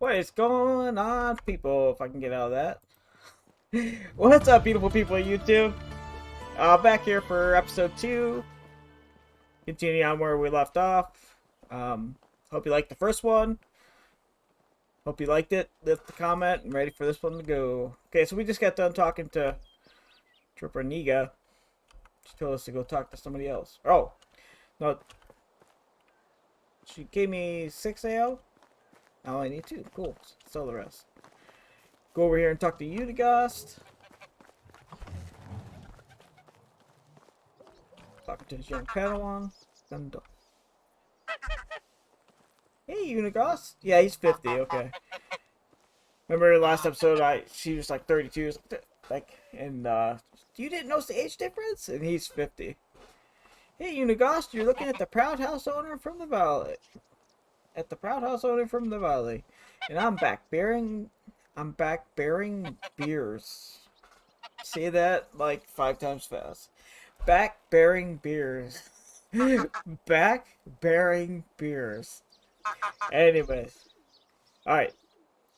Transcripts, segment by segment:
What is going on, people? If I can get out of that. What's up, beautiful people of YouTube? Back here for episode 2. Continuing on where we left off. Hope you liked the first one. Hope you liked it. Leave the comment. I'm ready for this one to go. Okay, so we just got done talking to Trooper Niga. She told us to go talk to somebody else. Oh, no. She gave me 6 AO. Now I need 2. Cool. Sell the rest. Go over here and talk to Uniegost. Talking to his young Padawan. Hey, Uniegost. Yeah, he's 50. Okay. Remember last episode? She was like 32. And you didn't notice the age difference? And he's 50. Hey, Uniegost, you're looking at the proud house owner from the valley. And I'm back bearing beers. Say that like 5 times fast. Back bearing beers. Back bearing beers. Anyways. Alright.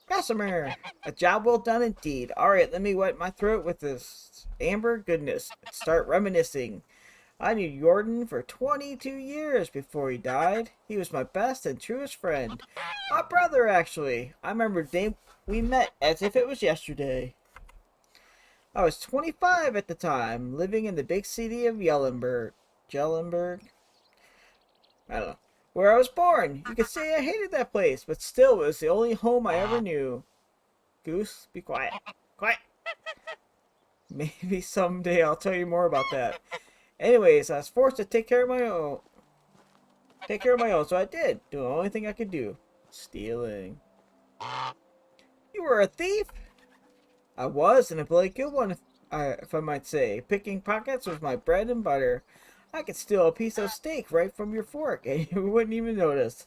Customer. A job well done indeed. Alright, let me wet my throat with this amber goodness and start reminiscing. I knew Jordan for 22 years before he died. He was my best and truest friend. My brother, actually. I remember the day we met as if it was yesterday. I was 25 at the time, living in the big city of Jellenberg. I don't know. Where I was born. You could say I hated that place, but still it was the only home I ever knew. Goose, be quiet. Quiet. Maybe someday I'll tell you more about that. Anyways, I was forced to take care of my own. So I did. Doing the only thing I could do. Stealing. You were a thief? I was, and a bloody good one, if I might say. Picking pockets was my bread and butter. I could steal a piece of steak right from your fork, and you wouldn't even notice.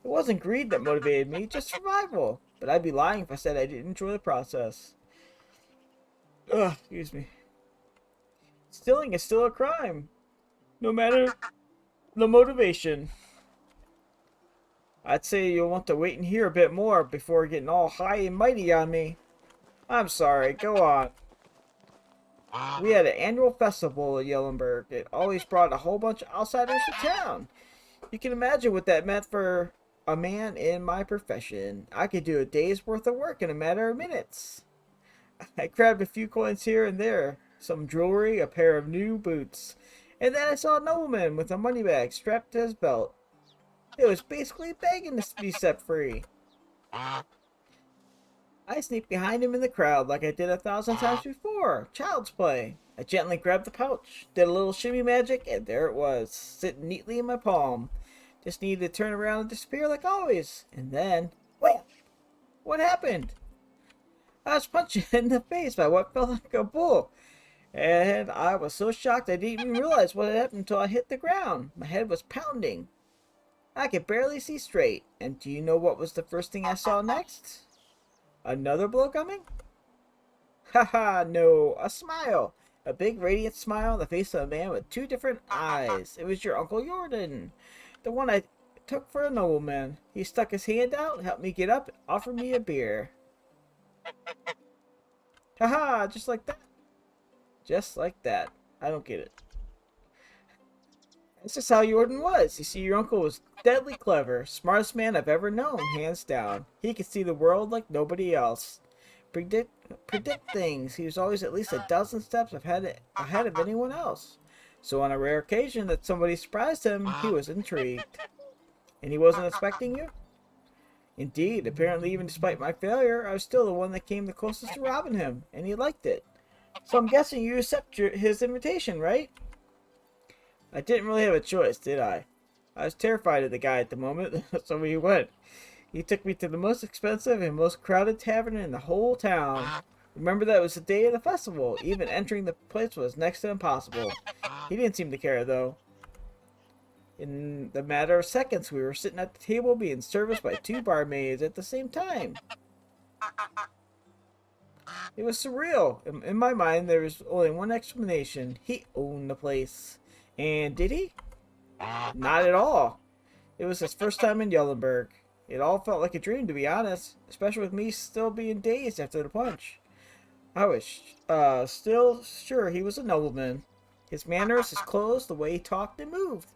It wasn't greed that motivated me, just survival. But I'd be lying if I said I didn't enjoy the process. Ugh, excuse me. Stealing is still a crime, no matter the motivation. I'd say you'll want to wait and hear a bit more before getting all high and mighty on me. I'm sorry, go on. We had an annual festival at Jellenberg. It always brought a whole bunch of outsiders to town. You can imagine what that meant for a man in my profession. I could do a day's worth of work in a matter of minutes. I grabbed a few coins here and there. Some jewelry, a pair of new boots, and then I saw a nobleman with a money bag strapped to his belt. It was basically begging to be set free. I sneaked behind him in the crowd like I did 1,000 times before. Child's play. I gently grabbed the pouch, did a little shimmy magic, and there it was, sitting neatly in my palm. Just needed to turn around and disappear like always. And then, wait, what happened? I was punched in the face by what felt like a bull. And I was so shocked I didn't even realize what had happened until I hit the ground. My head was pounding. I could barely see straight. And do you know what was the first thing I saw next? Another blow coming? Haha, no. A smile. A big radiant smile on the face of a man with 2 different eyes. It was your Uncle Jordan. The one I took for a nobleman. He stuck his hand out, helped me get up, and offered me a beer. Haha, just like that. Just like that. I don't get it. That's just how Jordan was. You see, your uncle was deadly clever. Smartest man I've ever known, hands down. He could see the world like nobody else. Predict things. He was always at least a dozen steps ahead of anyone else. So on a rare occasion that somebody surprised him, he was intrigued. And he wasn't expecting you? Indeed. Apparently, even despite my failure, I was still the one that came the closest to robbing him. And he liked it. So I'm guessing you accepted his invitation, right? I didn't really have a choice, did I? I was terrified of the guy at the moment, so we went. He took me to the most expensive and most crowded tavern in the whole town. Remember that it was the day of the festival. Even entering the place was next to impossible. He didn't seem to care, though. In the matter of seconds, we were sitting at the table being serviced by 2 barmaids at the same time. It was surreal. In my mind, there was only one explanation. He owned the place. And did he? Not at all. It was his first time in Jellenberg. It all felt like a dream, to be honest, especially with me still being dazed after the punch. I was still sure he was a nobleman. His manners, his clothes, the way he talked and moved.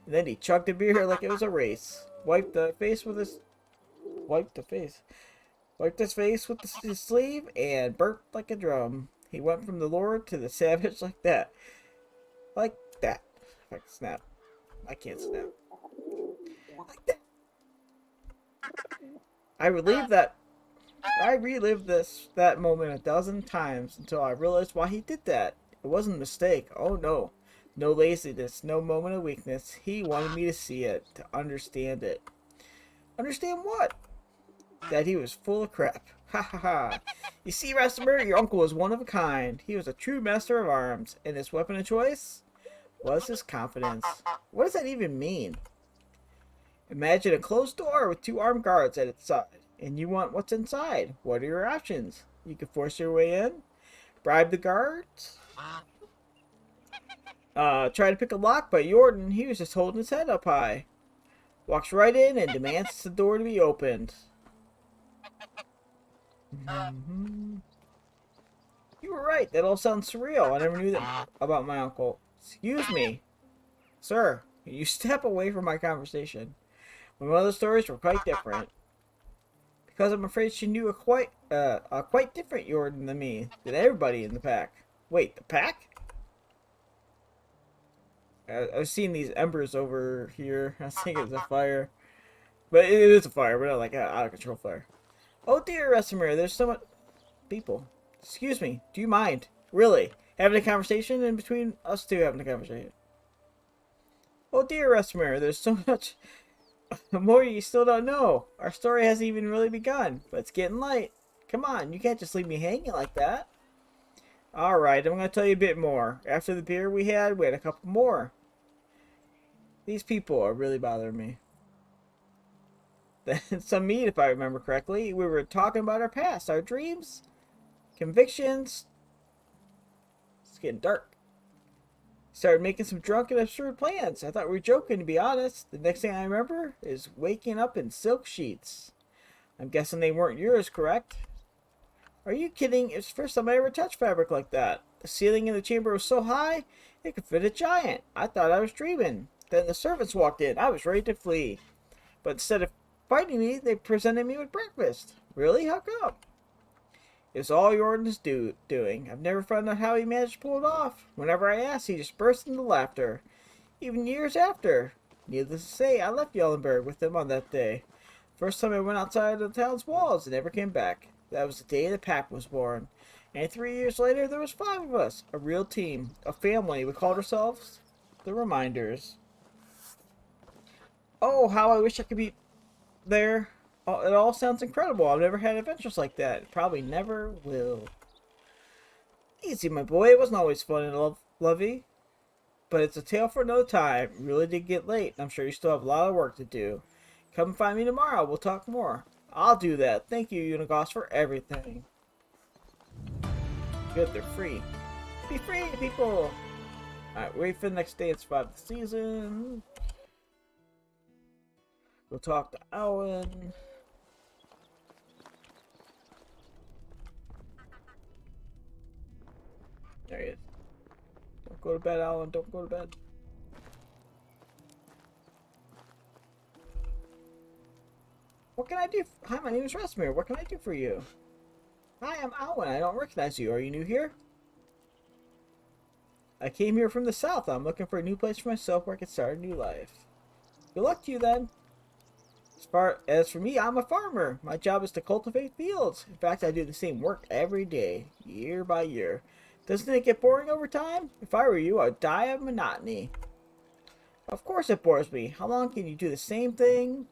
And then he chugged a beer like it was a race. Wiped the face. Wiped his face with his sleeve and burped like a drum. He went from the lord to the savage like that. Like that. If I can snap. I can't snap. Like that. I relived that moment a dozen times until I realized why he did that. It wasn't a mistake. Oh no. No laziness, no moment of weakness. He wanted me to see it, to understand it. Understand what? That he was full of crap. Ha ha ha. You see, Restimer, your uncle was one of a kind. He was a true master of arms, and his weapon of choice was his confidence. What does that even mean? Imagine a closed door with two armed guards at its side, and you want what's inside. What are your options? You can force your way in, bribe the guards, try to pick a lock, but Jordan, he was just holding his head up high. Walks right in and demands the door to be opened. You were right. That all sounds surreal. I never knew that about my uncle. Excuse me. Sir, you step away from my conversation. My mother's stories were quite different. Because I'm afraid she knew a quite different Jordan than me, than everybody in the pack. Wait, the pack? I've seen these embers over here. I think it's a fire. But it is a fire, but not like an out of control fire. Oh dear, Restimer, there's so much people. Excuse me, do you mind? Really? Having a conversation in between us two having a conversation. Oh dear, Restimer, there's so much more you still don't know. Our story hasn't even really begun, but it's getting light. Come on, you can't just leave me hanging like that. Alright, I'm going to tell you a bit more. After the beer we had a couple more. These people are really bothering me. Then some meat, if I remember correctly. We were talking about our past, our dreams, convictions. It's getting dark. Started making some drunk and absurd plans. I thought we were joking, to be honest. The next thing I remember is waking up in silk sheets. I'm guessing they weren't yours, correct? Are you kidding? It's the first time I ever touched fabric like that. The ceiling in the chamber was so high, it could fit a giant. I thought I was dreaming. Then the servants walked in. I was ready to flee. But instead of fighting me, they presented me with breakfast. Really? How come? It was all Jordan's doing. I've never found out how he managed to pull it off. Whenever I asked, he just burst into laughter. Even years after. Needless to say, I left Yellenberg with him on that day. First time I went outside of the town's walls and never came back. That was the day the pack was born. And 3 years later, there was 5 of us. A real team. A family. We called ourselves the Reminders. Oh, how I wish I could be there. Oh, it all sounds incredible. I've never had adventures like that. Probably never will. Easy, my boy. It wasn't always fun and lovey. But it's a tale for another time. It really did get late. I'm sure you still have a lot of work to do. Come find me tomorrow. We'll talk more. I'll do that. Thank you, Uniegost, for everything. Good, they're free. Be free, people! Alright, wait for the next day and survive the season. We'll talk to Alwin. There he is. Don't go to bed, Alwin. Don't go to bed. What can I do? Hi, my name is Rasmir. What can I do for you? Hi, I'm Alwin. I don't recognize you. Are you new here? I came here from the south. I'm looking for a new place for myself where I can start a new life. Good luck to you, then. As for me, I'm a farmer. My job is to cultivate fields. In fact, I do the same work every day, year by year. Doesn't it get boring over time? If I were you, I'd die of monotony. Of course it bores me. How long can you do the same thing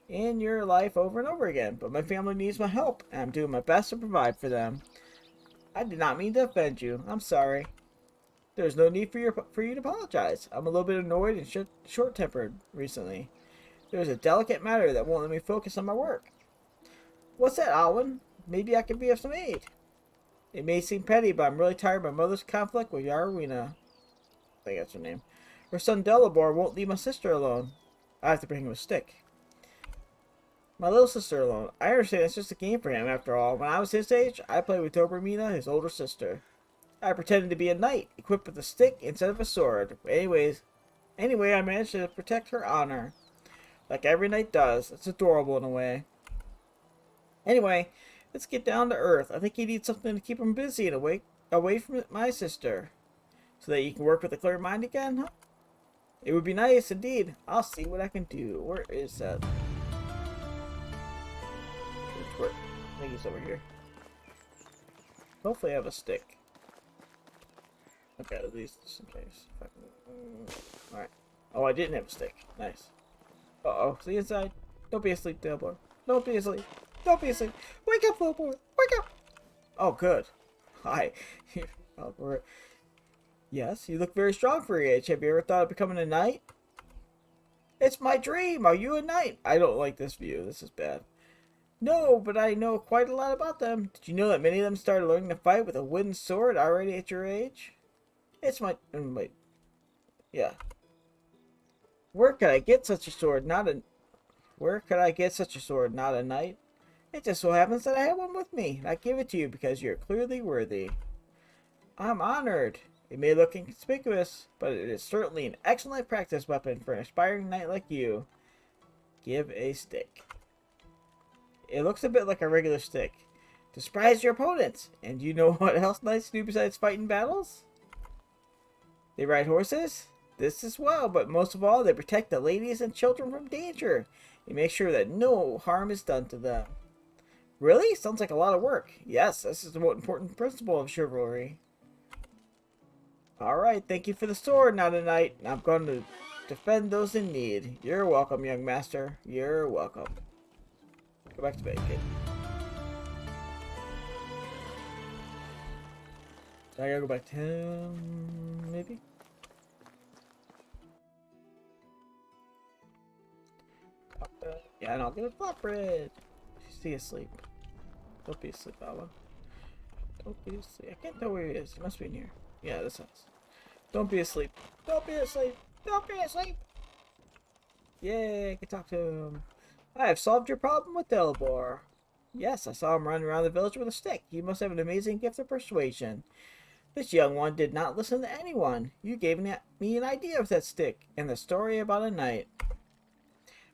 in your life over and over again? But my family needs my help, and I'm doing my best to provide for them. I did not mean to offend you. I'm sorry. There's no need for you to apologize. I'm a little bit annoyed and short-tempered recently. There's a delicate matter that won't let me focus on my work. What's that, Alwin? Maybe I can be of some aid. It may seem petty, but I'm really tired of my mother's conflict with Yarwina. I think that's her name. Her son Delabor won't leave my sister alone. I have to bring him a stick. My little sister alone. I understand it's just a game for him after all. When I was his age, I played with Dobromina, his older sister. I pretended to be a knight, equipped with a stick instead of a sword. Anyway, I managed to protect her honor. Like every knight does. It's adorable in a way. Anyway, let's get down to earth. I think he needs something to keep him busy and away from my sister. So that you can work with a clear mind again, huh? It would be nice indeed. I'll see what I can do. Where is that? Where? I think he's over here. Hopefully I have a stick. Okay, at least just in case. Alright. Oh, I didn't have a stick. Nice. Uh-oh. See inside? Don't be asleep, Sambor. Don't be asleep. Don't be asleep. Wake up, little boy. Wake up. Oh, good. Hi. Oh, yes, you look very strong for your age. Have you ever thought of becoming a knight? It's my dream. Are you a knight? I don't like this view. This is bad. No, but I know quite a lot about them. Did you know that many of them started learning to fight with a wooden sword already at your age? It's my... wait. Yeah. Where could I get such a sword? Where could I get such a sword? Not a knight? It just so happens that I have one with me. I give it to you because you're clearly worthy. I'm honored. It may look inconspicuous, but it is certainly an excellent practice weapon for an aspiring knight like you. Give a stick. It looks a bit like a regular stick. To surprise your opponents. And you know what else knights do besides fight in battles? They ride horses? This as well, but most of all, they protect the ladies and children from danger. They make sure that no harm is done to them. Really? Sounds like a lot of work. Yes, this is the most important principle of chivalry. Alright, thank you for the sword, not a knight. I'm going to defend those in need. You're welcome, young master. You're welcome. Go back to bed, kid. I gotta go back to him, maybe? Yeah, and I'll get a flatbread. Stay asleep. Don't be asleep, Alwin. Don't be asleep. I can't tell where he is. He must be in here. Yeah, this house. Don't be asleep. Don't be asleep. Don't be asleep. Yay, I can talk to him. I have solved your problem with Sambor. Yes, I saw him running around the village with a stick. You must have an amazing gift of persuasion. This young one did not listen to anyone. You gave me an idea with that stick and the story about a knight.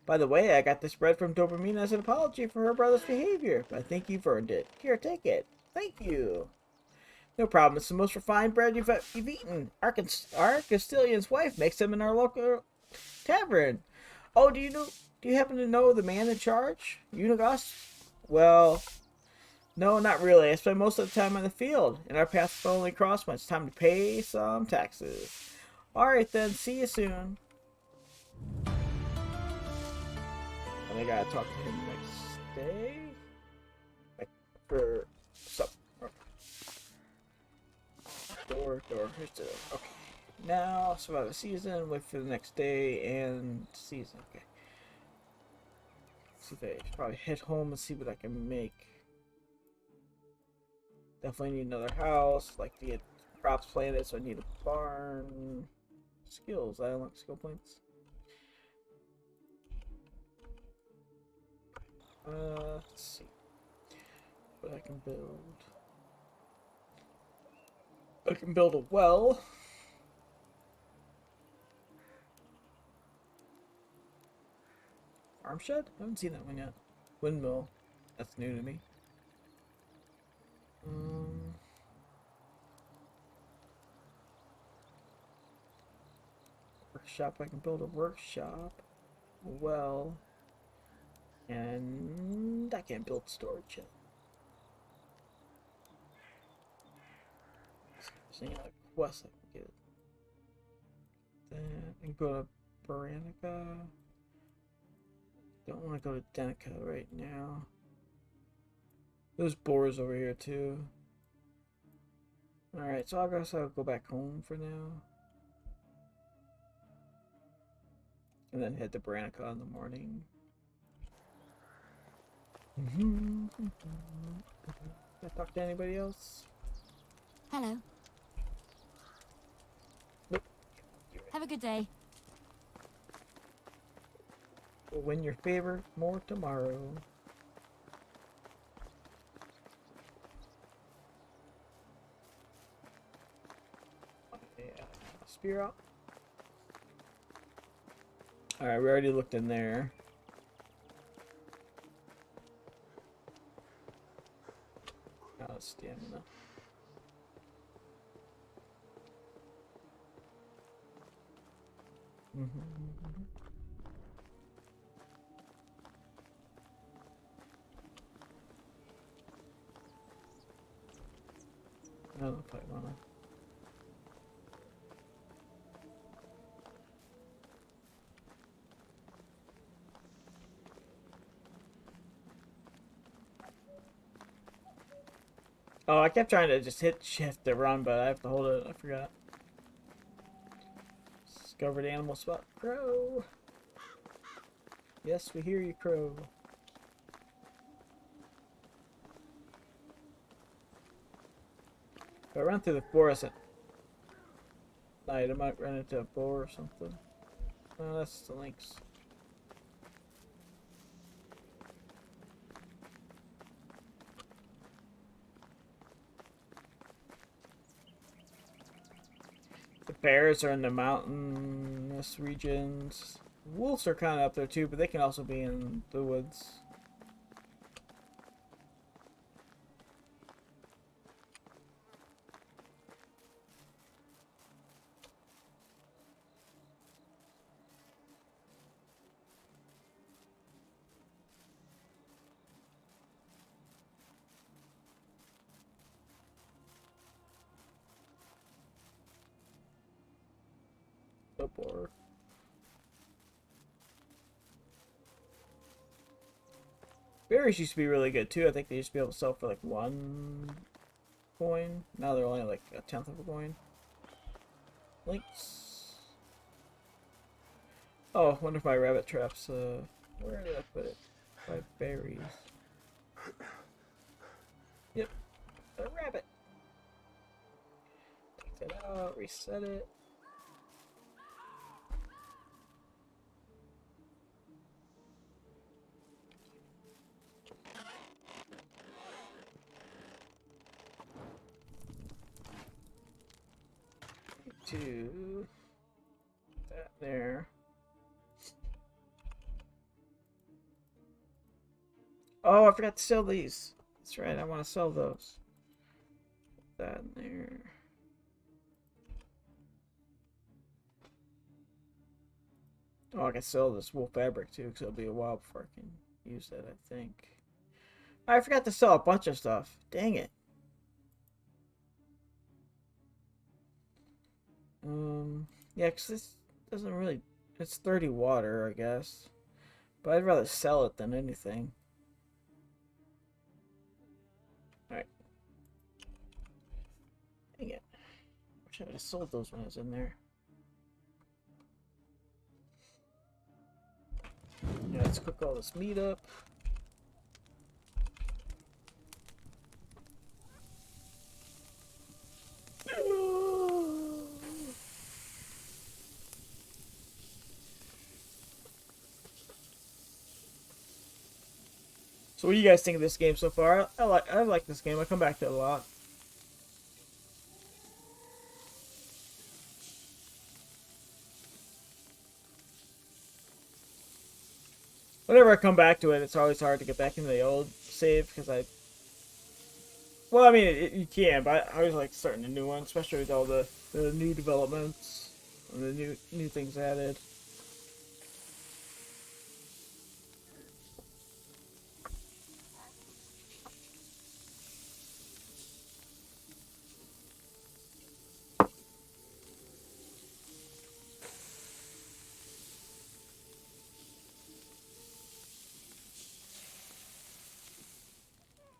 By the way, I got this bread from Dobromina as an apology for her brother's behavior, but I think you've earned it. Here, take it. Thank you. No problem. It's the most refined bread you've eaten. Our Castilian's wife makes them in our local tavern. Oh, do you happen to know the man in charge? Uniegost? Well, no, not really. I spend most of the time on the field. In our paths only cross when it's time to pay some taxes. Alright then, see you soon. And I gotta talk to him next day? Like, for something. Door. Here's the door. Okay. Now, survive a season, wait for the next day, and season. Okay. See if I should probably head home and see what I can make. Definitely need another house. Like to get crops planted, so I need a barn. Skills. I unlock skill points. Let's see what I can build. I can build a well. Farm shed? I haven't seen that one yet. Windmill. That's new to me. Workshop. I can build a workshop. A well. And I can't build storage yet. There's any other quests I can get. Then I can go to Baranica. Don't want to go to Denica right now. There's boars over here too. Alright, so I guess I'll go back home for now. And then head to Baranica in the morning. Can I talk to anybody else? Hello. Nope. Have a good day. will win your favor more tomorrow. Yeah, spear out. Alright, we already looked in there. Oh, stamina. I don't know if I wanna. Oh, I kept trying to just hit shift to run, but I have to hold it. I forgot. Discovered animal spot. Crow. Yes, we hear you, Crow. If I run through the forest at night, I might run into a boar or something. Oh, that's the lynx. The bears are in the mountainous regions. Wolves are kind of up there too, but they can also be in the woods. The boar. Berries used to be really good too. I think they used to be able to sell for like 1 coin. Now they're only like 1/10 of a coin. Links. Oh, I wonder if my rabbit traps. Where did I put it? 5 berries. Yep, a rabbit. Take that out. Reset it. To that there. Oh, I forgot to sell these. That's right, I want to sell those. Put that in there. Oh, I can sell this wool fabric too, because it'll be a while before I can use that, I think. I forgot to sell a bunch of stuff. Dang it. Yeah, because this doesn't really... It's 30 water, I guess. But I'd rather sell it than anything. Alright. Dang it. Wish I would have sold those when I was in there. Yeah, let's cook all this meat up. So what do you guys think of this game so far? I like this game. I come back to it a lot. Whenever I come back to it, it's always hard to get back into the old save because I... Well, I mean, you can, but I always like starting a new one, especially with all the new developments and the new things added.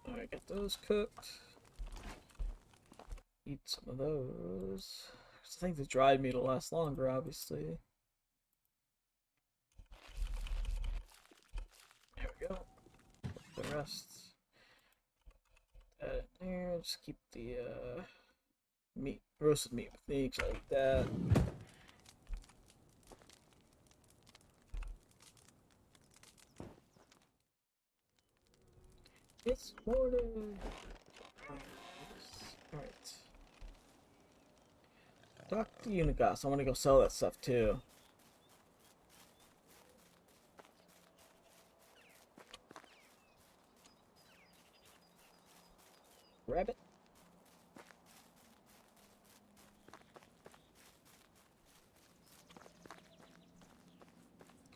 Alright, get those cooked. Eat some of those. I think the dried meat will last longer, obviously. There we go. The rest. That in there. Just keep the meat, roasted meat with me, because I like that. It's morning. Alright. Talk to Uniegost. I want to go sell that stuff too. Rabbit?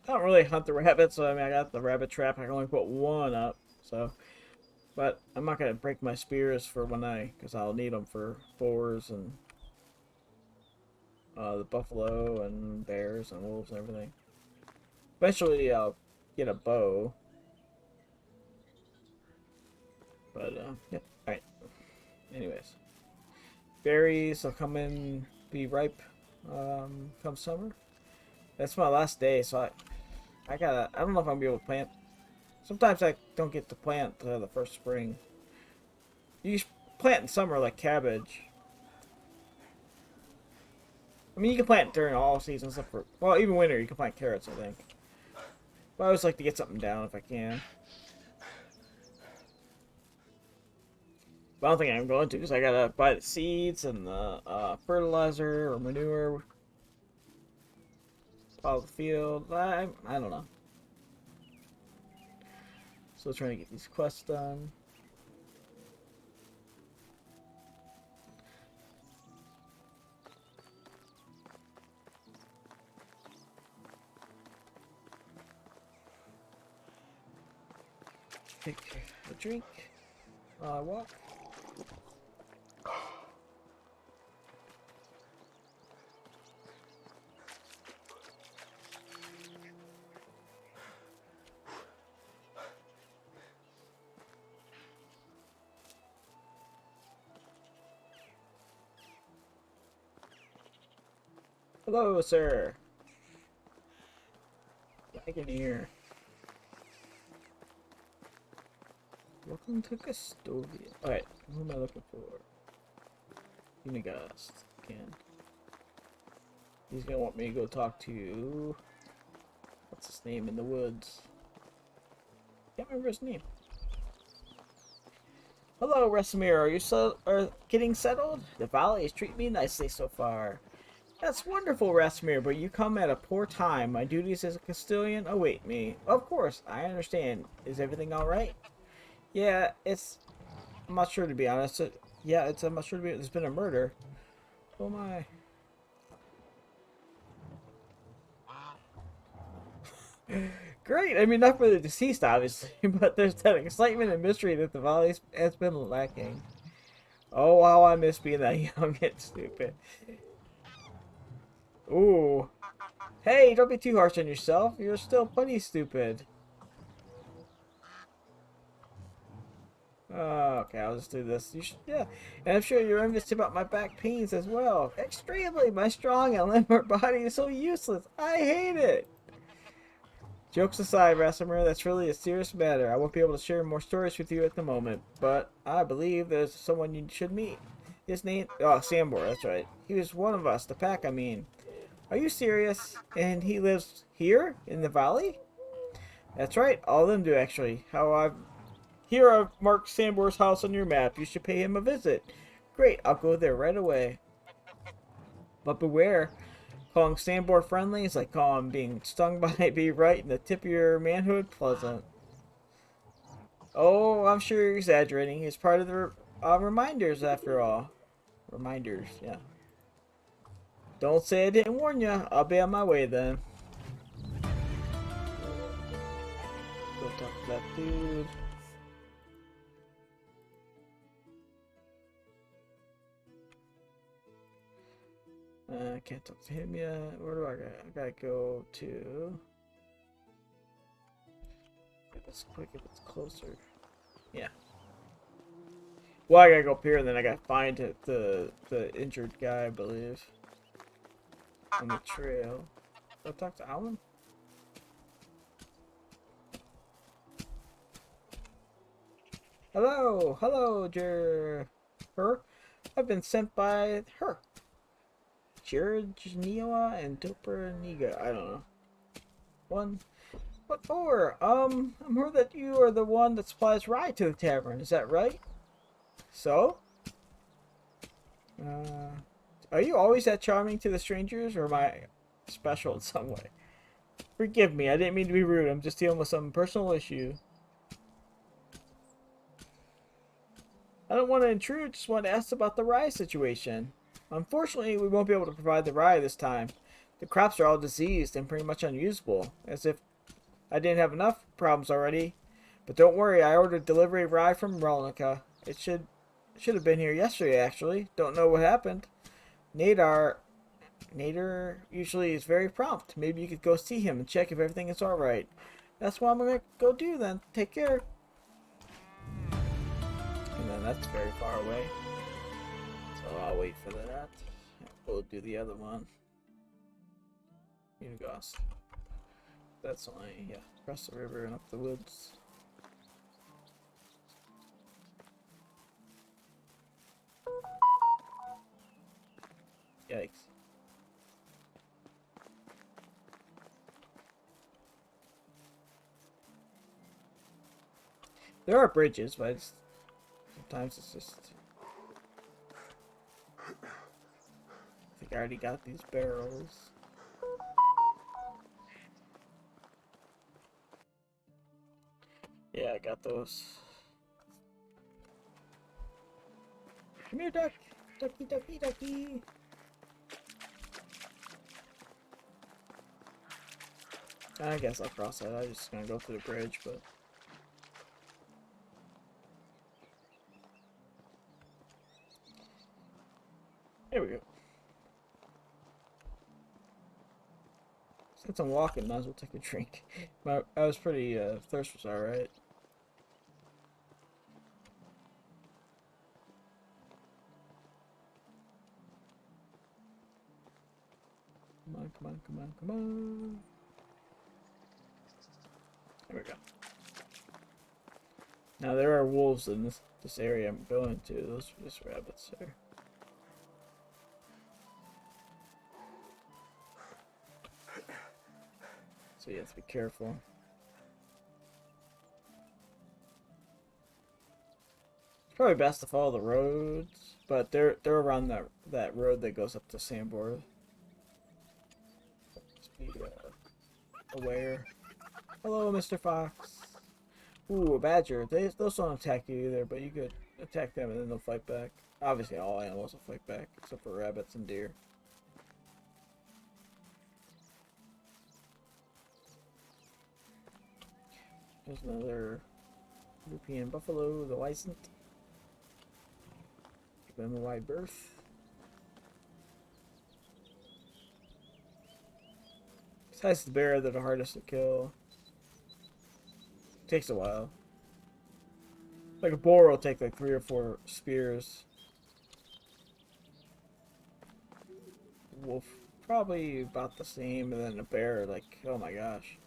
I don't really hunt the rabbits, so I mean, I got the rabbit trap. I can only put one up, so. But I'm not gonna break my spears for one eye, because I'll need them for boars and the buffalo and bears and wolves and everything. Eventually, I'll get a bow. But yeah. All right. Anyways, berries will come in, be ripe, come summer. That's my last day, so I gotta. I don't know if I'm gonna be able to plant. Sometimes I don't get to plant the first spring. You plant in summer like cabbage. I mean, you can plant during all seasons, except for, well, even winter. You can plant carrots, I think. But I always like to get something down if I can. But I don't think I'm going to, because I gotta buy the seeds and the fertilizer or manure. Plow the field. I don't know. Still trying to get these quests done. Take a drink. Walk. Hello, sir. Back in here. Welcome to Custodian. Alright, who am I looking for? Uniegost. Again. He's gonna want me to go talk to... What's his name in the woods? Can't remember his name. Hello, Resimir. Are you getting settled? The valley is treating me nicely so far. That's wonderful, Resimir, but you come at a poor time. My duties as a Castilian await me. Of course, I understand. Is everything alright? Yeah, it's... I'm not sure, to be honest. Yeah, I'm not sure to be... There's been a murder. Oh my. Great! I mean, not for the deceased, obviously, but there's that excitement and mystery that the valley has been lacking. Oh, wow, I miss being that young and stupid. Ooh. Hey, don't be too harsh on yourself. You're still plenty stupid. Okay, I'll just do this. Yeah, and I'm sure you're envious about my back pains as well. Extremely, my strong and limber body is so useless. I hate it. Jokes aside, Rasimer, that's really a serious matter. I won't be able to share more stories with you at the moment, but I believe there's someone you should meet. His name, Sambor, that's right. He was one of us, the pack, I mean. Are you serious? And he lives here, in the valley? That's right, all of them do, actually. Here I've marked Sambor's house on your map. You should pay him a visit. Great, I'll go there right away. But beware, calling Sambor friendly is like calling being stung by a bee right in the tip of your manhood pleasant. Oh, I'm sure you're exaggerating. It's part of the reminders, after all. Reminders, yeah. Don't say I didn't warn you. I'll be on my way then. Go talk to that dude. I can't talk to him yet. Where do I go? I gotta go to... If it's quick, if it's closer. Yeah. Well, I gotta go up here, and then I gotta find the injured guy, I believe. On the trail. Go talk to Alwin? Hello! Hello, her? I've been sent by her. Georginewa and Doperniga. I don't know. What for? I'm heard that you are the one that supplies rye to the tavern. Is that right? So? Are you always that charming to the strangers, or am I special in some way? Forgive me, I didn't mean to be rude. I'm just dealing with some personal issue. I don't want to intrude, just want to ask about the rye situation. Unfortunately, we won't be able to provide the rye this time. The crops are all diseased and pretty much unusable, as if I didn't have enough problems already. But don't worry, I ordered delivery of rye from Rolnica. It should have been here yesterday, actually. Don't know what happened. Nadar usually is very prompt. Maybe you could go see him and check if everything is alright. That's what I'm gonna go do then. Take care. And then that's very far away. So I'll wait for that. We'll do the other one. Uniegost. That's only, yeah, across the river and up the woods. Yikes. There are bridges, but sometimes it's just... I think I already got these barrels. Yeah, I got those. Come here, duck! Ducky, ducky, ducky! I guess I'll cross that. I'm just gonna go through the bridge, but... There we go. Since I'm walking, might as well take a drink. I was pretty, thirst was alright. Come on, come on, come on, come on. There we go. Now there are wolves in this area I'm going to. Those are just rabbits there. So you have to be careful. It's probably best to follow the roads, but they're around that road that goes up to Sambor. Just be aware. Hello, Mr. Fox. Ooh, a badger. Those don't attack you either, but you could attack them and then they'll fight back. Obviously, all animals will fight back, except for rabbits and deer. There's another European buffalo, the Licent. Give them a wide berth. Besides the bear, they're the hardest to kill. Takes a while. Like a boar will take like 3 or 4 spears. Wolf, probably about the same, and then a bear, like, oh my gosh.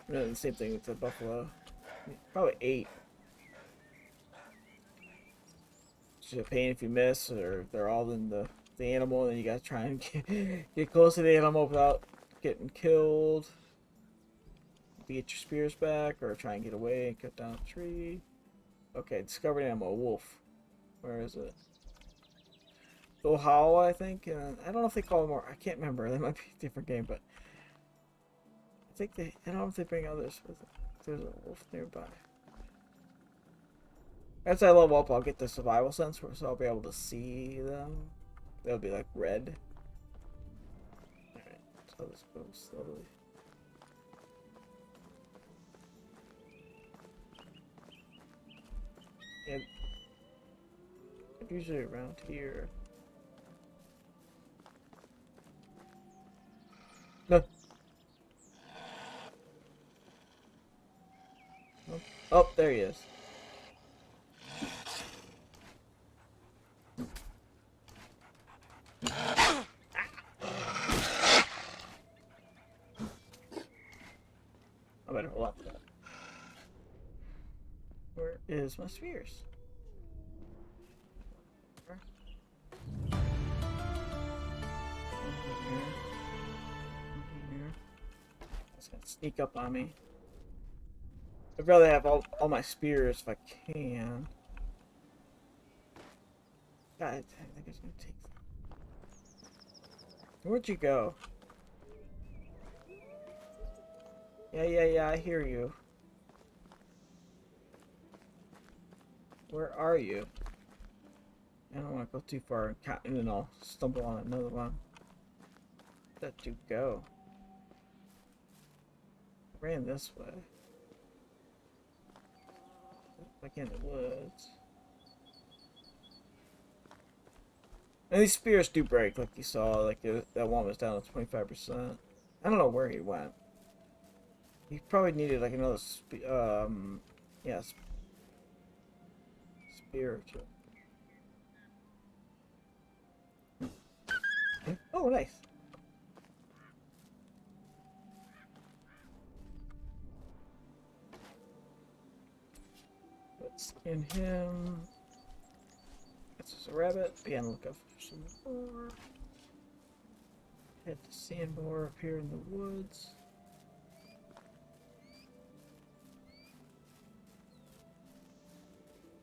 And then the same thing with the buffalo. Probably 8. It's just a pain if you miss, or if they're all in the animal, and then you gotta try and get close to the animal without getting killed. Get your spears back, or try and get away and cut down a tree. Okay, discovered animal, wolf. Where is it? Ohio, I think. I don't know if they call them more. I can't remember. That might be a different game, but I think they. I don't know if they bring others with it. There's a wolf nearby. As I level up, I'll get the survival sense, so I'll be able to see them. They'll be like red. Alright, so this goes slowly. Yeah, usually around here. No. Oh, there he is. I better hold on to that. Where is my spheres? It's gonna sneak up on me. I'd rather have all my spears if I can. God, I think it's gonna take. Where'd you go? Yeah, I hear you. Where are you? I don't want to go too far and then I'll stumble on another one. Where'd that dude go? Ran this way. Like in the woods. And these spears do break, like you saw. Like that one was down to 25%. I don't know where he went. He probably needed like another yeah, spear or two. Oh, nice. Let's skin him. This is a rabbit. Be on the lookout for some more. Head to Sambor up here in the woods.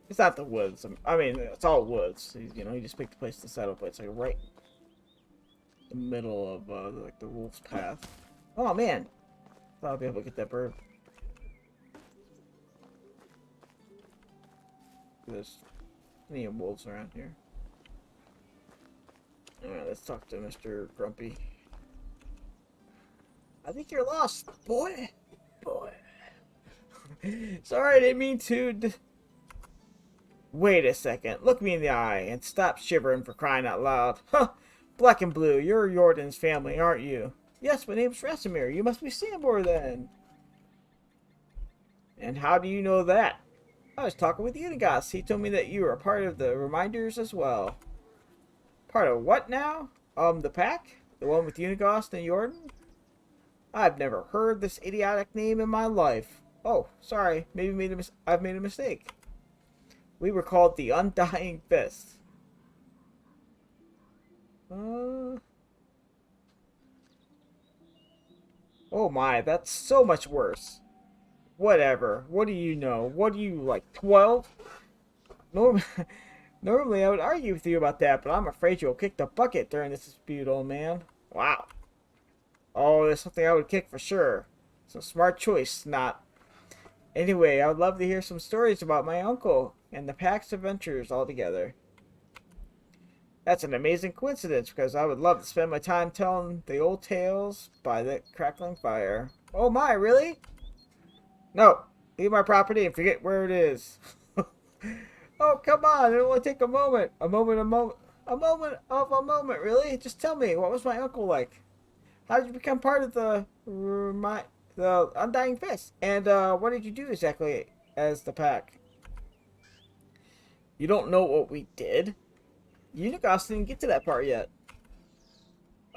It's not the woods. I mean, it's all woods. You know, you just picked a place to settle, but it's like right in the middle of like the wolf's path. Oh man, thought I'd be able to get that bird. There's plenty of wolves around here. Alright, let's talk to Mr. Grumpy. I think you're lost, boy. Boy. Sorry, I didn't mean to. Wait a second. Look me in the eye and stop shivering, for crying out loud. Huh. Black and blue, you're Jordan's family, aren't you? Yes, my name's Rasimir. You must be Sambor then. And how do you know that? I was talking with Uniegost. He told me that you were a part of the Reminders as well. Part of what now? The pack? The one with Uniegost and Jordan? I've never heard this idiotic name in my life. Oh, sorry. Maybe I've made a mistake. We were called the Undying Fist. Oh my, that's so much worse. Whatever. What do you know? What are you, like, 12? Normally I would argue with you about that, but I'm afraid you'll kick the bucket during this dispute, old man. Wow. Oh, there's something I would kick for sure. So smart choice, Snot. Anyway, I would love to hear some stories about my uncle and the pack's adventures altogether. That's an amazing coincidence, because I would love to spend my time telling the old tales by the crackling fire. Oh my, really? No, leave my property and forget where it is. Oh, come on, it'll only take a moment. A moment, really? Just tell me, what was my uncle like? How did you become part of the Undying Fist? And what did you do exactly as the pack? You don't know what we did? Uniegost didn't get to that part yet.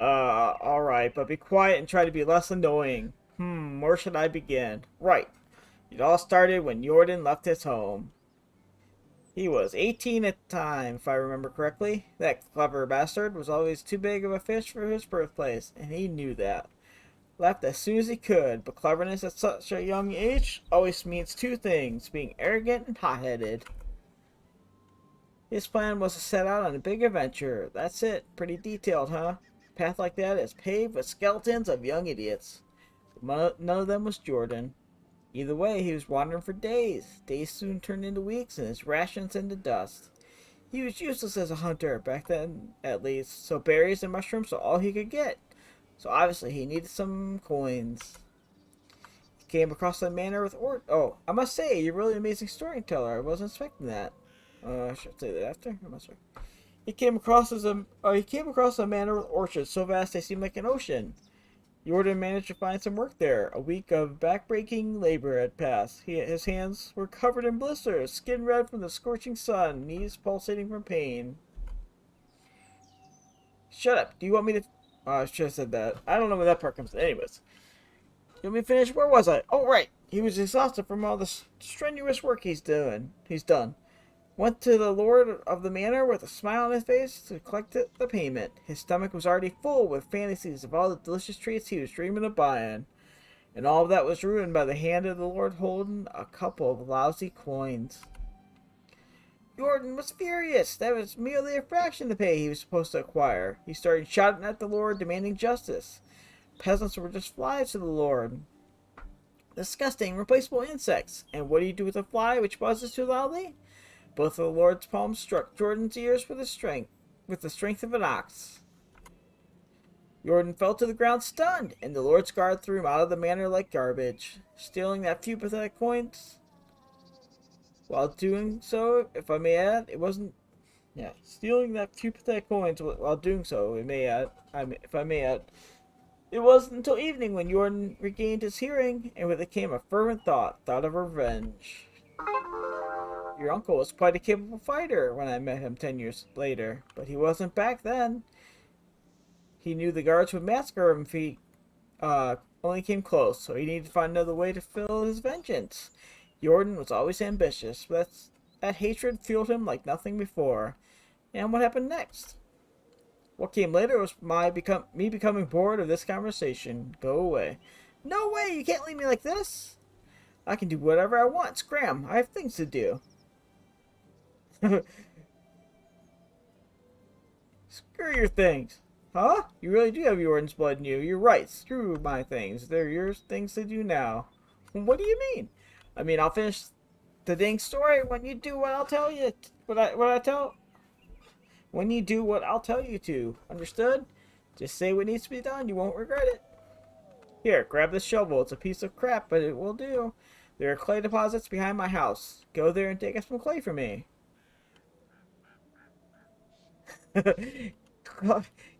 Alright, but be quiet and try to be less annoying. Where should I begin? Right. It all started when Jordan left his home. He was 18 at the time, if I remember correctly. That clever bastard was always too big of a fish for his birthplace, and he knew that. Left as soon as he could, but cleverness at such a young age always means two things, being arrogant and hot-headed. His plan was to set out on a big adventure. That's it. Pretty detailed, huh? A path like that is paved with skeletons of young idiots. None of them was Jordan. Either way, he was wandering for days. Days soon turned into weeks, and his rations into dust. He was useless as a hunter, back then at least, so berries and mushrooms were all he could get. So obviously he needed some coins. He came across a manor with Oh, I must say, you're really an amazing storyteller. I wasn't expecting that. I should say that after. I'm not sure. He came across a manor with orchards so vast they seemed like an ocean. Jordan managed to find some work there. A week of backbreaking labor had passed. His hands were covered in blisters, skin red from the scorching sun, knees pulsating from pain. Shut up. Do you want me to... I should have said that. I don't know when that part comes in. Anyways. You want me to finish? Where was I? Oh, right. He was exhausted from all this strenuous work he's done. Went to the lord of the manor with a smile on his face to collect the payment. His stomach was already full with fantasies of all the delicious treats he was dreaming of buying. And all of that was ruined by the hand of the Lord holding a couple of lousy coins. Jordan was furious. That was merely a fraction of the pay he was supposed to acquire. He started shouting at the Lord, demanding justice. Peasants were just flies to the Lord. Disgusting, replaceable insects. And what do you do with a fly which buzzes too loudly? Both of the Lord's palms struck Jordan's ears with the strength of an ox. Jordan fell to the ground stunned, and the Lord's guard threw him out of the manor like garbage, stealing that few pathetic coins. While doing so, if I may add, it wasn't. Yeah, stealing that few pathetic coins while doing so, if I may add, it wasn't until evening when Jordan regained his hearing, and with it came a fervent thought of revenge. Your uncle was quite a capable fighter when I met him 10 years later, but he wasn't back then. He knew the guards would massacre him if he only came close, so he needed to find another way to fulfill his vengeance. Jordan was always ambitious, but that hatred fueled him like nothing before. And what happened next? What came later was me becoming bored of this conversation. Go away. No way! You can't leave me like this! I can do whatever I want. Scram! I have things to do. Screw your things. Huh? You really do have Jordan's blood in you. You're right. Screw my things. They're your things to do now. What do you mean? I mean, I'll finish the dang story when you do what I'll tell you. When you do what I'll tell you to. Understood? Just say what needs to be done. You won't regret it. Here, grab this shovel. It's a piece of crap, but it will do. There are clay deposits behind my house. Go there and take up some clay for me.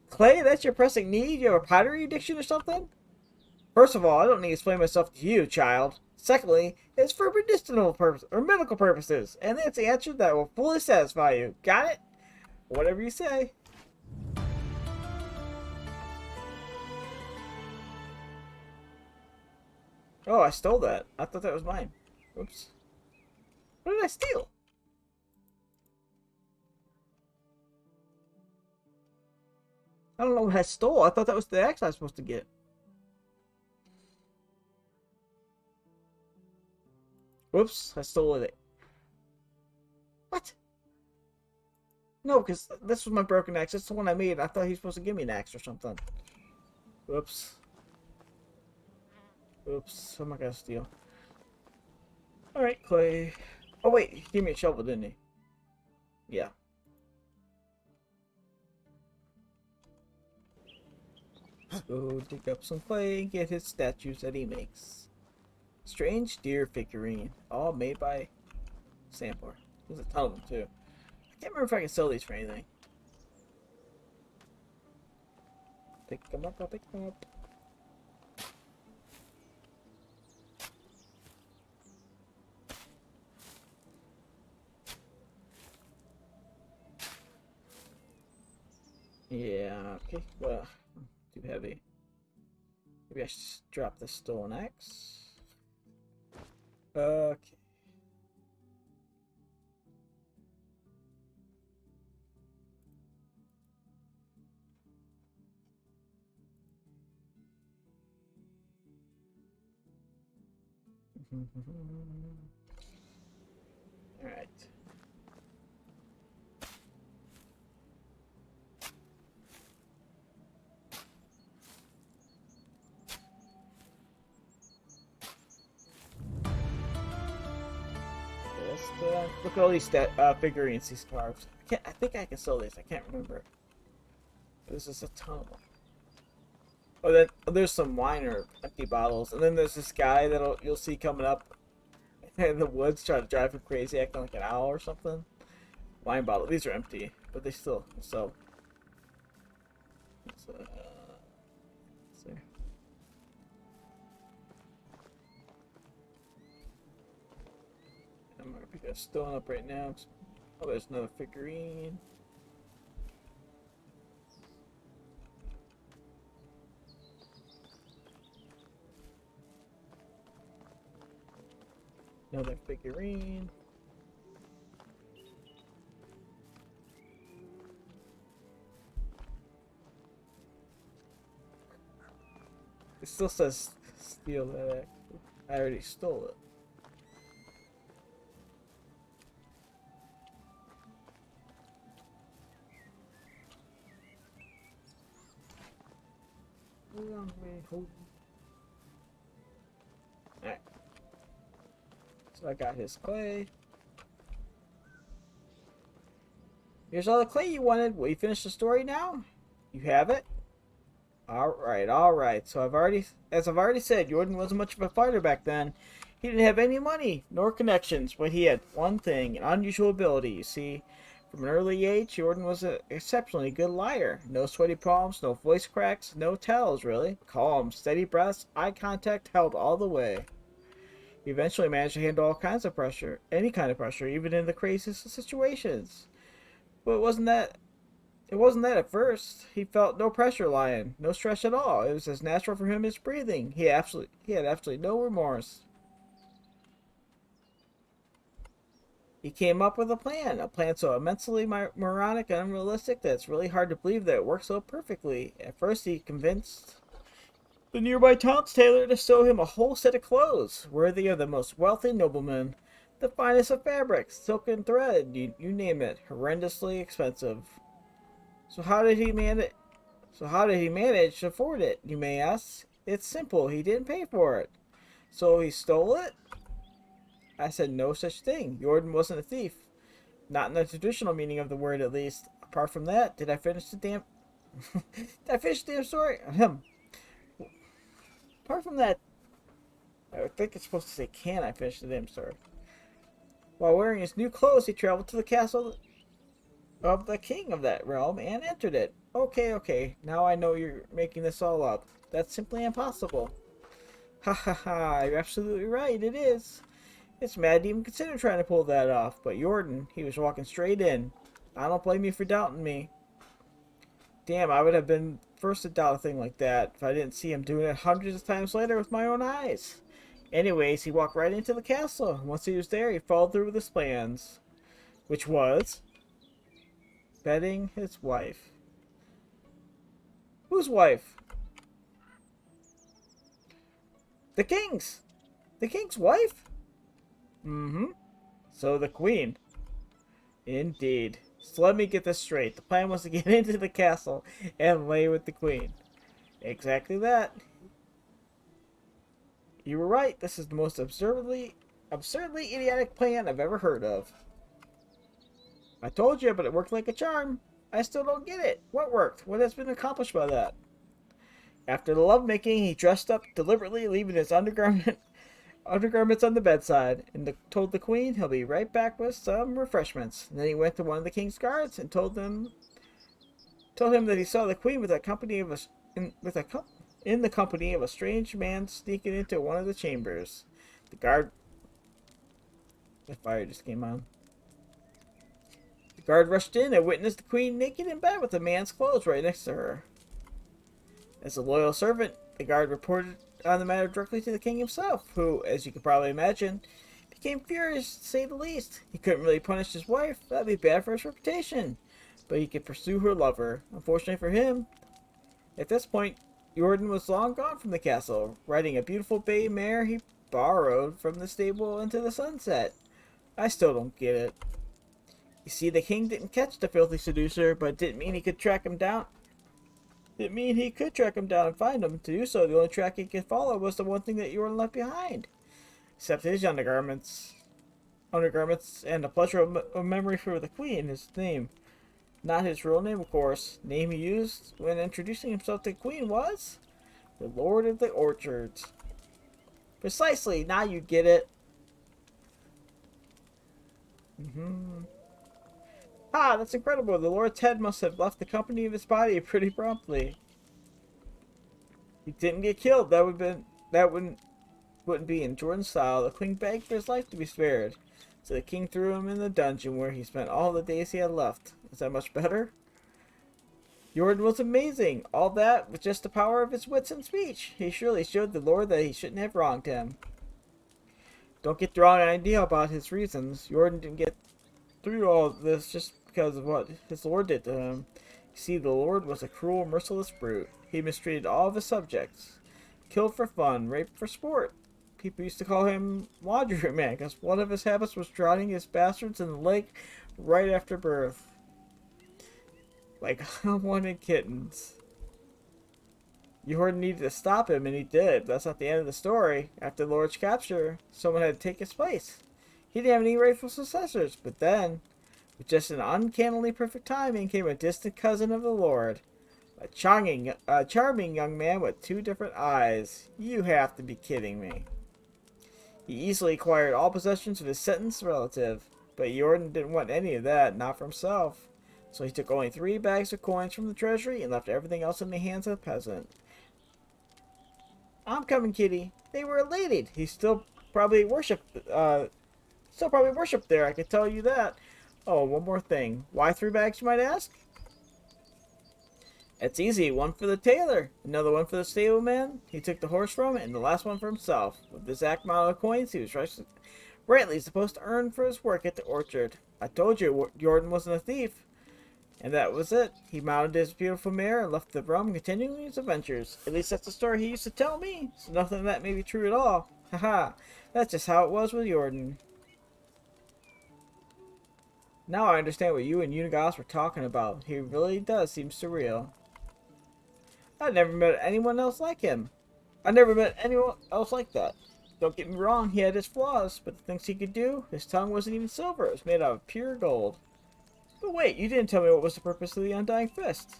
Clay, that's your pressing need? You have a pottery addiction or something? First of all, I don't need to explain myself to you, child. Secondly, it's for medicinal purposes or medical purposes, and that's the answer that will fully satisfy you. Got it? Whatever you say. Oh, I stole that. I thought that was mine. Oops. What did I steal? I don't know what I stole. I thought that was the axe I was supposed to get. Whoops, I stole it. What? No, because this was my broken axe. That's the one I made. I thought he was supposed to give me an axe or something. Whoops. Oops, what am I gonna steal? Alright, clay. Oh wait, he gave me a shovel, didn't he? Yeah. Let's go dig up some clay and get his statues that he makes. Strange deer figurine, all made by Sambor. There's a ton of them too. I can't remember if I can sell these for anything. Pick them up, I'll pick them up. Yeah, okay, well, too heavy. Maybe I should just drop the stolen axe. Okay. All right. Look at all these figurines he's carved. I think I can sell these. I can't remember. This is a ton of them. Oh, then there's some wine or empty bottles, and then there's this guy that you'll see coming up in the woods trying to drive him crazy, acting like an owl or something. Wine bottle. These are empty, but they still sell. So, let's see. I'm gonna pick that stone up right now. Oh, there's another figurine. Another figurine. It still says steal that. I already stole it. Alright. So I got his clay. Here's all the clay you wanted. Will you finish the story now? You have it? Alright, alright. So as I've already said, Jordan wasn't much of a fighter back then. He didn't have any money, nor connections, but he had one thing, an unusual ability, you see. From an early age, Jordan was an exceptionally good liar. No sweaty palms, no voice cracks, no tells, really. Calm, steady breaths, eye contact held all the way. He eventually managed to handle all kinds of pressure, any kind of pressure, even in the craziest of situations. But it wasn't that at first. He felt no pressure lying, no stress at all. It was as natural for him as breathing. He had absolutely no remorse. He came up with a plan so immensely moronic and unrealistic that it's really hard to believe that it worked so perfectly. At first, he convinced the nearby tailor to sew him a whole set of clothes, worthy of the most wealthy nobleman. The finest of fabrics, silk and thread, you name it, horrendously expensive. So how did he manage to afford it, you may ask? It's simple, he didn't pay for it. So he stole it? I said no such thing. Jordan wasn't a thief. Not in the traditional meaning of the word, at least. Apart from that, did I finish the damn... did I finish the damn story? Apart from that, I think it's supposed to say, can I finish the damn story? While wearing his new clothes, he traveled to the castle of the king of that realm and entered it. Okay, now I know you're making this all up. That's simply impossible. Ha ha ha, you're absolutely right, it is. It's mad to even consider trying to pull that off, but Jordan, he was walking straight in. I don't blame you for doubting me. Damn, I would have been first to doubt a thing like that if I didn't see him doing it hundreds of times later with my own eyes. Anyways, he walked right into the castle. Once he was there, he followed through with his plans. Which was... bedding his wife. Whose wife? The king's! The king's wife? Mm-hmm. So the queen. Indeed. So let me get this straight. The plan was to get into the castle and lay with the queen. Exactly that. You were right. This is the most absurdly idiotic plan I've ever heard of. I told you, but it worked like a charm. I still don't get it. What worked? What has been accomplished by that? After the lovemaking, he dressed up deliberately, leaving his undergarments on the bedside, and told the queen he'll be right back with some refreshments. And then he went to one of the king's guards and told him that he saw the queen with in the company of a strange man sneaking into one of the chambers. The fire just came on. The guard rushed in and witnessed the queen naked in bed with a man's clothes right next to her. As a loyal servant, the guard reported on the matter directly to the king himself, who, as you can probably imagine, became furious to say the least. He couldn't really punish his wife, that'd be bad for his reputation, but he could pursue her lover. Unfortunately for him, at this point, Jordan was long gone from the castle, riding a beautiful bay mare he borrowed from the stable into the sunset. I still don't get it. You see, the king didn't catch the filthy seducer, but it didn't mean he could track him down. It mean he could track him down and find him. To do so, the only track he could follow was the one thing that Jordan left behind. Except his undergarments, and the pleasure of memory for the queen, his name. Not his real name, of course. Name he used when introducing himself to the queen was the Lord of the Orchards. Precisely, now you get it. Ah, that's incredible. The Lord's head must have left the company of his body pretty promptly. He didn't get killed. That wouldn't be in Jordan's style. The queen begged for his life to be spared. So the king threw him in the dungeon where he spent all the days he had left. Is that much better? Jordan was amazing. All that with just the power of his wits and speech. He surely showed the Lord that he shouldn't have wronged him. Don't get the wrong idea about his reasons. Jordan didn't get through all this just because of what his lord did to him. You see, the Lord was a cruel, merciless brute. He mistreated all of his subjects. killed for fun, raped for sport. People used to call him Laundry Man because one of his habits was drowning his bastards in the lake right after birth. Like unwanted kittens. Jordan needed to stop him, and he did. That's not the end of the story. After the Lord's capture, someone had to take his place. He didn't have any rightful successors, but then, with just an uncannily perfect timing, came a distant cousin of the Lord. A charming young man with 2 different eyes. You have to be kidding me. He easily acquired all possessions of his sentenced relative, but Jordan didn't want any of that, not for himself. So he took only 3 bags of coins from the treasury and left everything else in the hands of the peasant. I'm coming, kitty. They were elated. He still probably worshipped there, I can tell you that. Oh, one more thing. Why 3 bags, you might ask? It's easy. One for the tailor, another one for the stableman he took the horse from, and the last one for himself. With this exact amount of coins he was rightly supposed to earn for his work at the orchard. I told you Jordan wasn't a thief. And that was it. He mounted his beautiful mare and left the realm, continuing his adventures. At least that's the story he used to tell me, so nothing of that may be true at all. Haha, that's just how it was with Jordan. Now I understand what you and Uniegost were talking about. He really does seem surreal. I've never met anyone else like him. I never met anyone else like that. Don't get me wrong, he had his flaws, but the things he could do, his tongue wasn't even silver. It was made out of pure gold. But wait, you didn't tell me what was the purpose of the Undying Fist.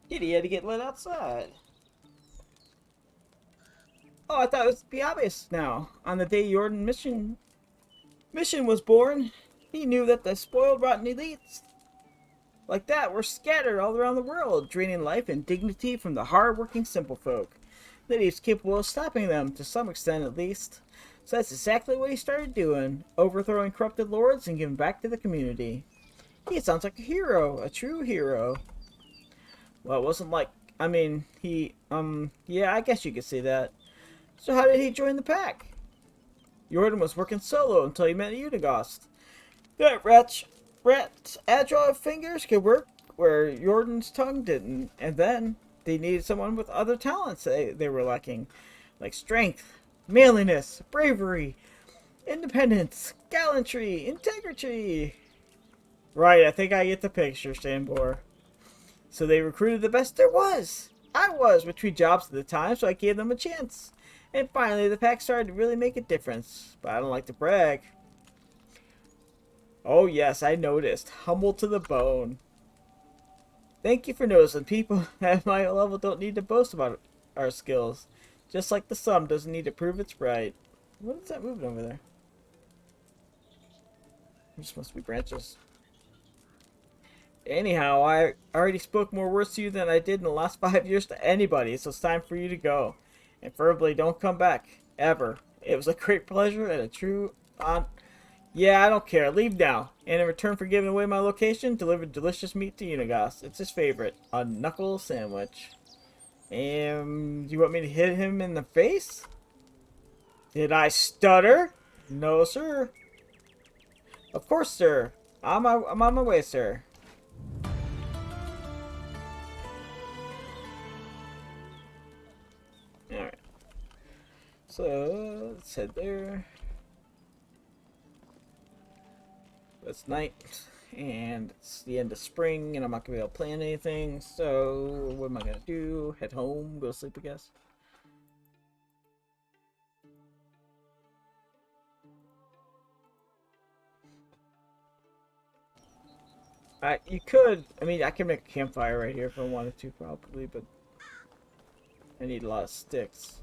Kitty had to get let outside. Oh, I thought it was be obvious now. On the day Jordan mission was born, he knew that the spoiled, rotten elites like that were scattered all around the world, draining life and dignity from the hard-working simple folk. That he was capable of stopping them, to some extent at least. So that's exactly what he started doing, overthrowing corrupted lords and giving back to the community. He sounds like a hero, a true hero. Well, it wasn't like, yeah, I guess you could say that. So how did he join the pack? Jordan was working solo until he met Uniegost. That rat's agile fingers could work where Jordan's tongue didn't, and then they needed someone with other talents they were lacking, like strength, manliness, bravery, independence, gallantry, integrity. Right, I think I get the picture, Sambor. So they recruited the best there was. I was between jobs at the time, so I gave them a chance. And finally, the pack started to really make a difference. But I don't like to brag. Oh yes, I noticed. Humble to the bone. Thank you for noticing. People at my level don't need to boast about our skills. Just like the sun doesn't need to prove it's right. What is that moving over there? This must be branches. Anyhow, I already spoke more words to you than I did in the last 5 years to anybody, so it's time for you to go. And preferably don't come back. Ever. It was a great pleasure and a true Yeah, I don't care. Leave now. And in return for giving away my location, deliver delicious meat to Uniegost. It's his favorite. A knuckle sandwich. And you want me to hit him in the face? Did I stutter? No, sir. Of course, sir. I'm on my way, sir. Alright. So, let's head there. It's night, and it's the end of spring, and I'm not going to be able to plan anything, so what am I going to do? Head home, go to sleep, I guess. You could, I can make a campfire right here if I wanted to, probably, but I need a lot of sticks.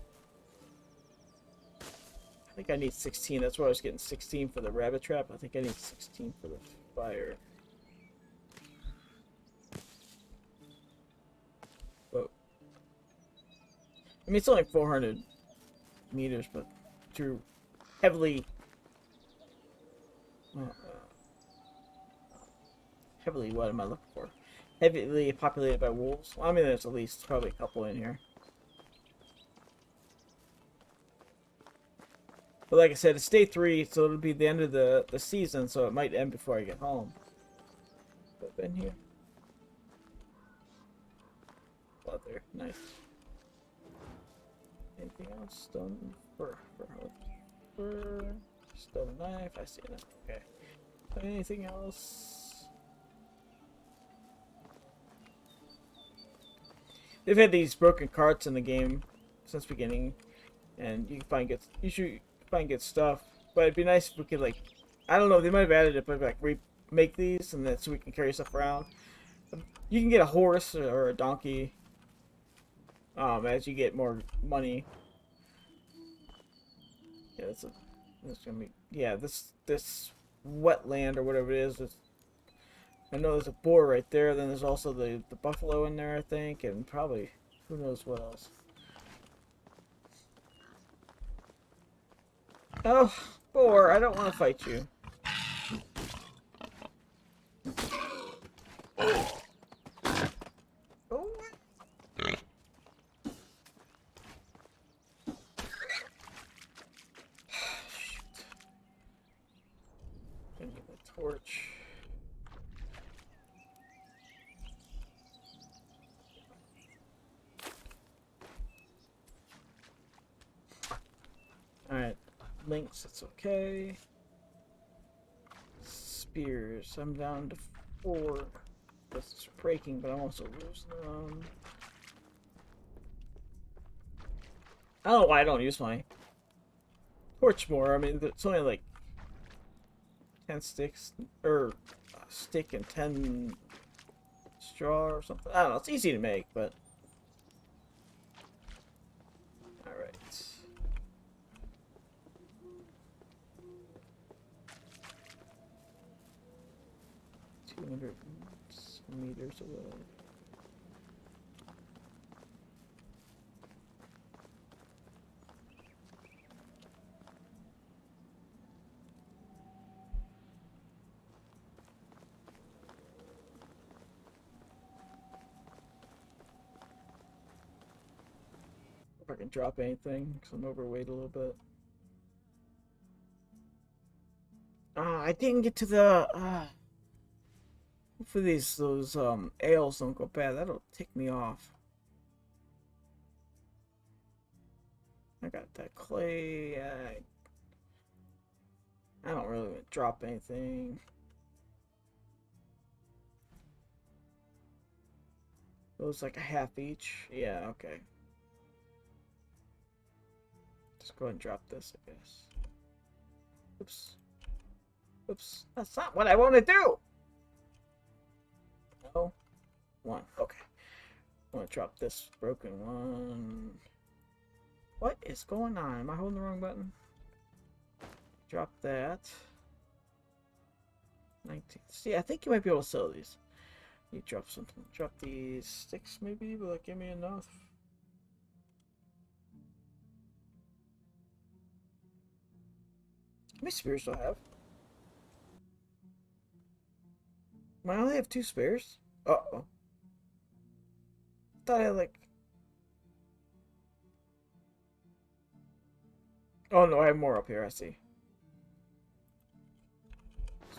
I think I need 16. That's why I was getting 16 for the rabbit trap. I think I need 16 for the fire. Whoa. It's only 400 meters, but too heavily... heavily, what am I looking for? Heavily populated by wolves. Well, I mean, there's at least probably a couple in here. But like I said, it's day 3, so it'll be the end of the season, so it might end before I get home. But been here. Leather, nice. Anything else? Stone fur. Stone knife. I see it. Okay. Anything else? They've had these broken carts in the game since beginning, and you can find good. You should find good stuff. But it'd be nice if we could, like, I don't know. They might have added it, but like remake these, and then so we can carry stuff around. You can get a horse or a donkey. As you get more money. Yeah, that's gonna be, yeah, this wetland or whatever it is. I know there's a boar right there. Then there's also the buffalo in there, I think, and probably who knows what else. Oh, boar! I don't want to fight you. Oh. Torch. Alright, links, it's okay. Spears, I'm down to 4. This is breaking, but I'm also losing them. I don't know why I don't use my torch more. I mean, it's only like 10 sticks, or a stick and 10 straw or something. I don't know, it's easy to make, but... Alright. 200 meters away. If I can drop anything, because I'm overweight a little bit. I didn't get to the, hopefully those ales don't go bad. That'll tick me off. I got that clay. I don't really want to drop anything. Those like a half each. Yeah, okay. Just go ahead and drop this, I guess. Oops. Oops. That's not what I want to do! No. 1. Okay. I want to drop this broken one. What is going on? Am I holding the wrong button? Drop that. 19. See, I think you might be able to sell these. You drop something. Drop these sticks, maybe? Will that give me enough? How many spears do I have? I only have 2 spears? Uh-oh. Thought I had like... Oh no, I have more up here, I see.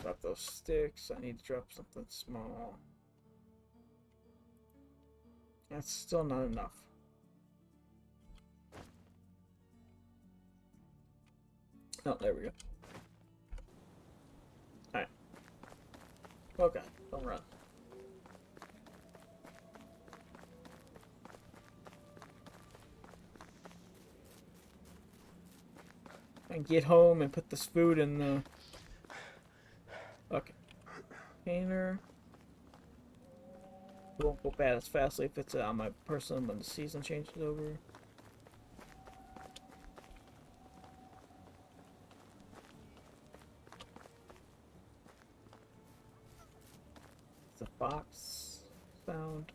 Drop those sticks. I need to drop something small. That's still not enough. Oh, there we go. Alright. Oh god, don't run. And get home and put this food in the... Okay. Container. It won't go bad as fast if it's on my person when the season changes over. It's a fox found.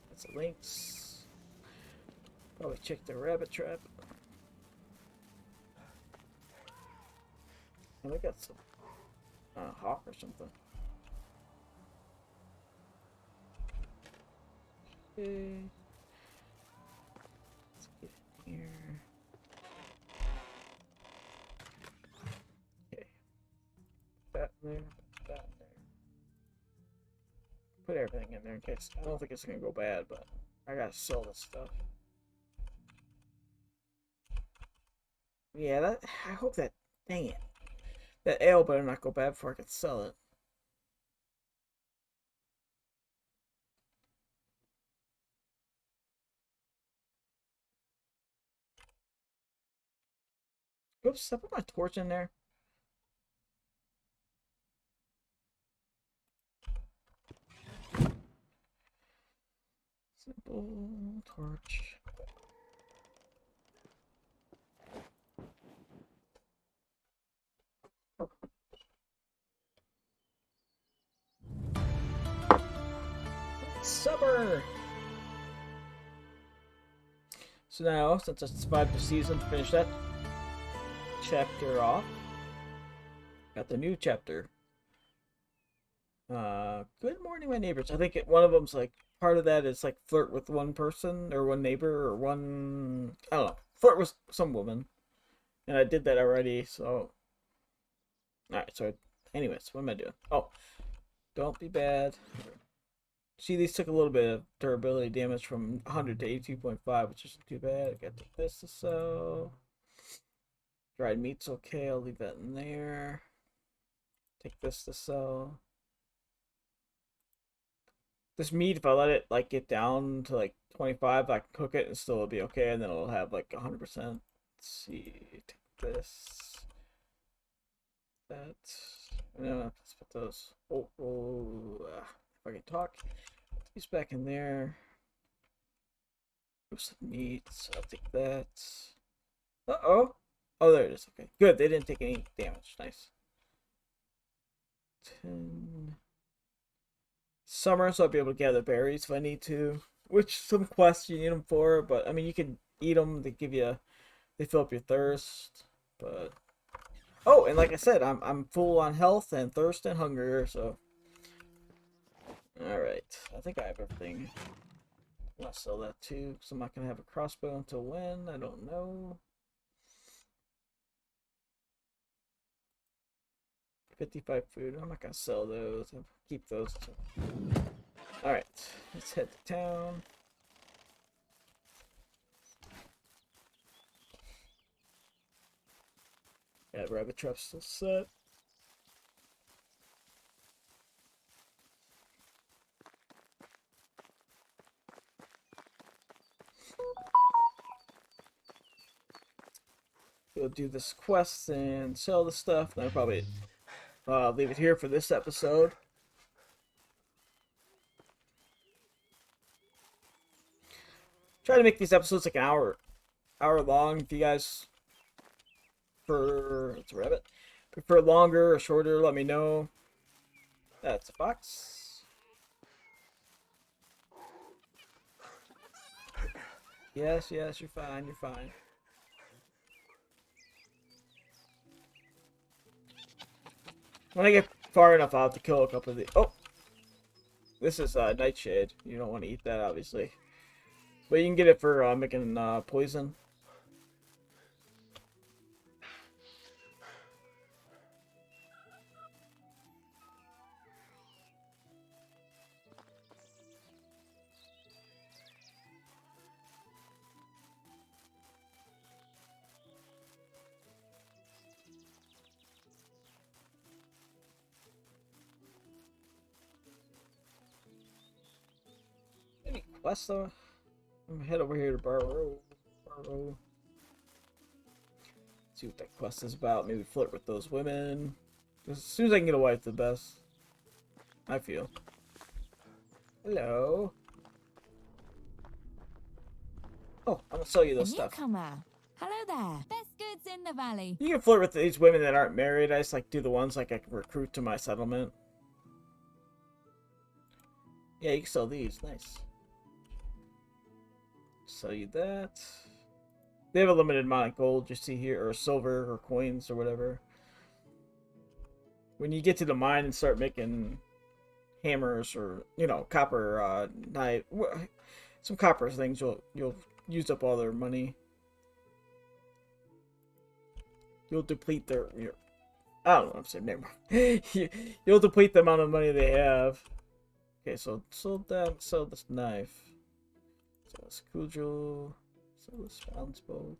That's a lynx. Probably check the rabbit trap. And we got some hawk or something. Okay. Let's get in here. Okay. Put that in there. Put that in there. Put everything in there in case. I don't think it's gonna go bad, but I gotta sell this stuff. Yeah, that. I hope that. Dang it. That ale better not go bad before I can sell it. Oops, I put my torch in there. Simple torch. Summer! So now, since I survived the season, finish that chapter off. Got the new chapter. Good morning, my neighbors. I think one of them's like, part of that is like flirt with one person, or one neighbor, or one, I don't know, flirt with some woman. And I did that already, so. Alright, so, anyways, what am I doing? Oh, don't be bad. See, these took a little bit of durability damage from 100 to 82.5, which isn't too bad. I got this to sell. Dried meat's okay, I'll leave that in there. Take this to sell. This meat, if I let it like get down to like 25, I can cook it and still it'll be okay, and then it'll have like 100%. Let's see, take this. That. No, let's put those. If I can talk. Put these back in there. Some meat. I'll take that. Uh-oh. Oh, there it is. Okay, good. They didn't take any damage. Nice. 10. Summer, so I'll be able to gather berries if I need to. Which some quests you need them for, but I mean you can eat them. They give you, they fill up your thirst. But oh, and like I said, I'm full on health and thirst and hunger. So all right, I think I have everything. I'll sell that too, because I'm not gonna have a crossbow until when? I don't know. 55 food. I'm not gonna sell those. I'll keep those. Alright, let's head to town. Got rabbit trap still set. Go do this quest and sell the stuff. Then I'll probably leave it here for this episode. Try to make these episodes like an hour long. If you guys it's a rabbit, prefer longer or shorter, let me know. That's a fox. Yes, you're fine, you're fine. When I get far enough, I'll have to kill a couple of the. Oh! This is nightshade. You don't want to eat that, obviously. But you can get it for making poison. Any quests though? I'm gonna head over here to Barrow. See what that quest is about. Maybe flirt with those women. As soon as I can get a wife, the best. I feel. Hello. Oh, I'm gonna sell you those stuff. Newcomer. Hello there. Best goods in the valley. You can flirt with these women that aren't married. I just like do the ones like I can recruit to my settlement. Yeah, you can sell these. Nice. Sell you that. They have a limited amount of gold, you see here, or silver, or coins, or whatever. when you get to the mine and start making hammers or, you know, copper knife, some copper things, you'll use up all their money. You'll deplete your I don't know what I'm saying. Never mind. You'll deplete the amount of money they have. Okay, so sold that. Sell this knife. Sell this cudgel. Sell this balance bolt.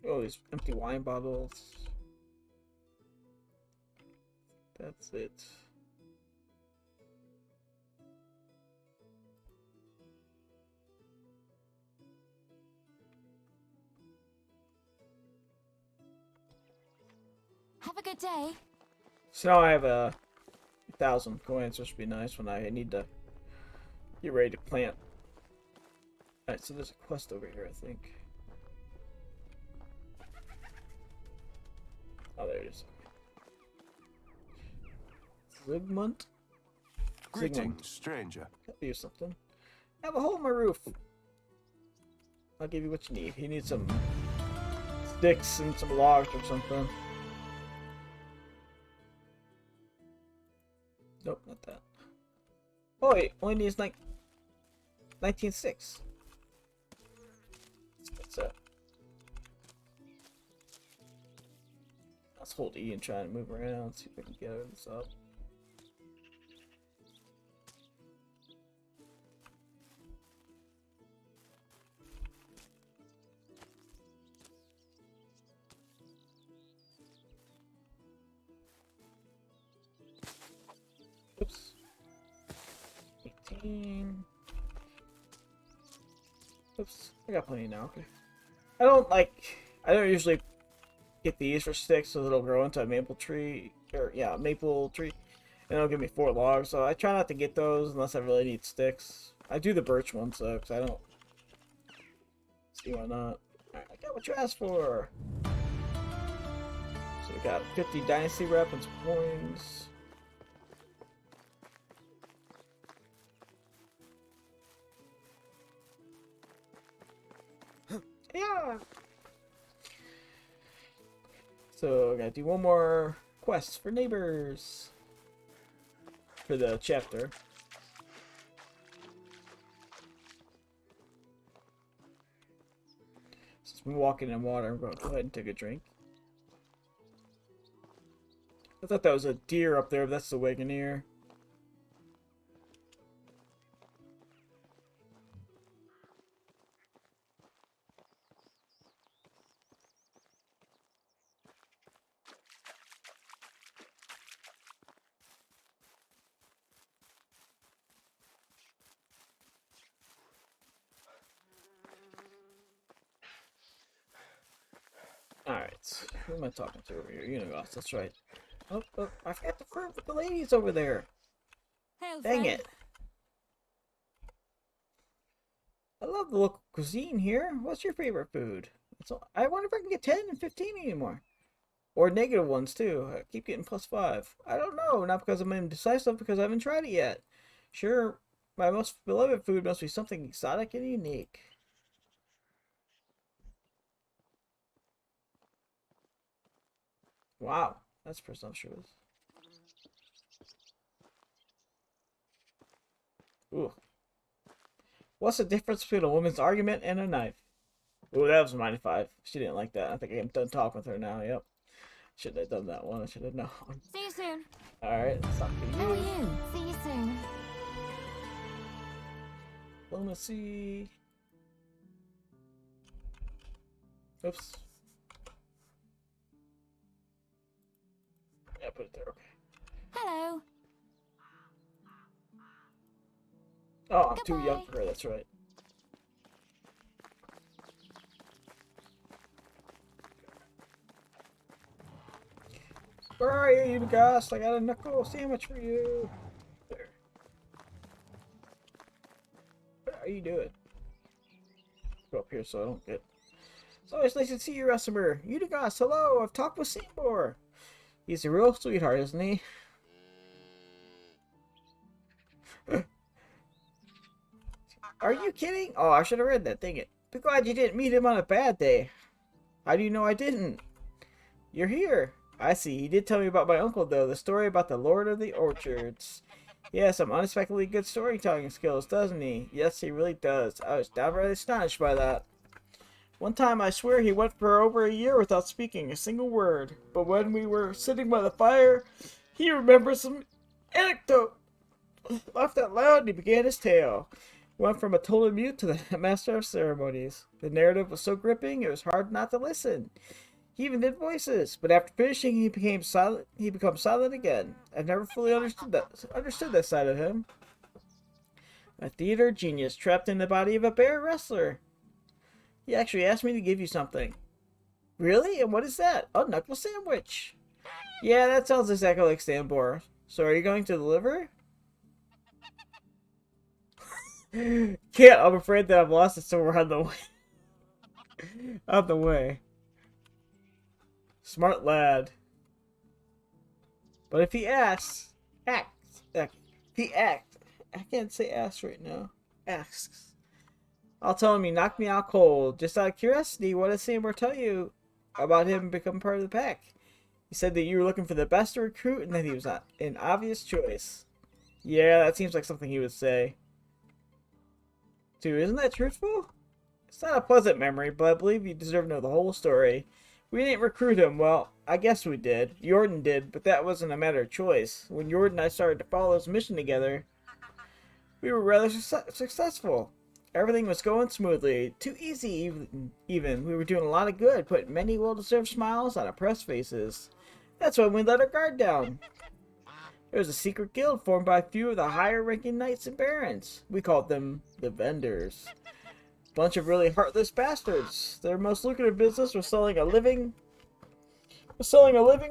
Oh, these empty wine bottles. That's it. Have a good day. So now I have 1,000 coins, which would be nice when I need to get ready to plant. Alright, so there's a quest over here, I think. Oh, there it is. Zygmunt? Greetings, stranger. That'd be something. I have a hole in my roof. I'll give you what you need. You need some sticks and some logs or something. Nope, not that. Oh wait, only needs like 19.6. What's that? Let's hold E and try to move around, see if we can get this up. Oops. 18. Oops. I got plenty now. Okay. I don't usually get these for sticks, so it'll grow into a maple tree. Or, yeah, maple tree. And it'll give me 4 logs. So I try not to get those unless I really need sticks. I do the birch ones, though, because I don't see why not. Alright, I got what you asked for. So we got 50 dynasty rep and some coins. Yeah. So I gotta do one more quest for neighbors for the chapter. Since we're walking in water, I'm going to go ahead and take a drink. I thought that was a deer up there, but that's the Wagoneer. Alright, who am I talking to over here? Uniegost, that's right. Oh, I forgot to flirt with the ladies over there. Hail, Dang friend. it. I love the local cuisine here. What's your favorite food? I wonder if I can get 10 and 15 anymore. Or negative ones, too. I keep getting +5. I don't know. Not because I'm indecisive, because I haven't tried it yet. Sure, my most beloved food must be something exotic and unique. Wow, that's presumptuous. Ooh. What's the difference between a woman's argument and a knife? Ooh, that was a -5. She didn't like that. I think I'm done talking with her now. Yep. Shouldn't have done that one. I should have known. See you soon. Alright, let's talk to How are you. you? See you soon. Diplomacy. Oops. Yeah, put it there. Okay. Hello. Oh, I'm too young Goodbye. for her. That's right. Where are you, Uniegost? I got a knuckle sandwich for you. There. What are you doing? Go up here so I don't get... It's always nice to see you, Russimer. Uniegost, hello. I've talked with Sambor. He's a real sweetheart, isn't he? Are you kidding? Oh, I should have read that. Dang it. Be glad you didn't meet him on a bad day. How do you know I didn't? You're here. I see. He did tell me about my uncle, though. The story about the Lord of the Orchards. He has some unexpectedly good storytelling skills, doesn't he? Yes, he really does. I was downright astonished by that. One time, I swear, he went for over a year without speaking a single word. But when we were sitting by the fire, he remembered some anecdote. Laughed out loud, and he began his tale. Went from a total mute to the master of ceremonies. The narrative was so gripping, it was hard not to listen. He even did voices, but after finishing, he became silent. He became silent again. I've never fully understood that side of him. A theater genius trapped in the body of a bear wrestler. He actually asked me to give you something. Really? And what is that? A knuckle sandwich. Yeah, that sounds exactly like Sambor. So are you going to deliver? Can't. I'm afraid that I've lost it, so we're on the way. Out the way. Smart lad. But if he asks, if he acts, I can't say asks right now. Asks. I'll tell him you knocked me out cold. Just out of curiosity, what did Sambor tell you about him becoming part of the pack? He said that you were looking for the best to recruit and that he was not an obvious choice. Yeah, that seems like something he would say. Dude, isn't that truthful? It's not a pleasant memory, but I believe you deserve to know the whole story. We didn't recruit him. Well, I guess we did. Jordan did, but that wasn't a matter of choice. When Jordan and I started to follow his mission together, we were rather successful. Everything was going smoothly. Too easy, even. We were doing a lot of good, putting many well-deserved smiles on oppressed faces. That's when we let our guard down. There was a secret guild formed by a few of the higher-ranking knights and barons. We called them the Vendors. Bunch of really heartless bastards. Their most lucrative business was selling a living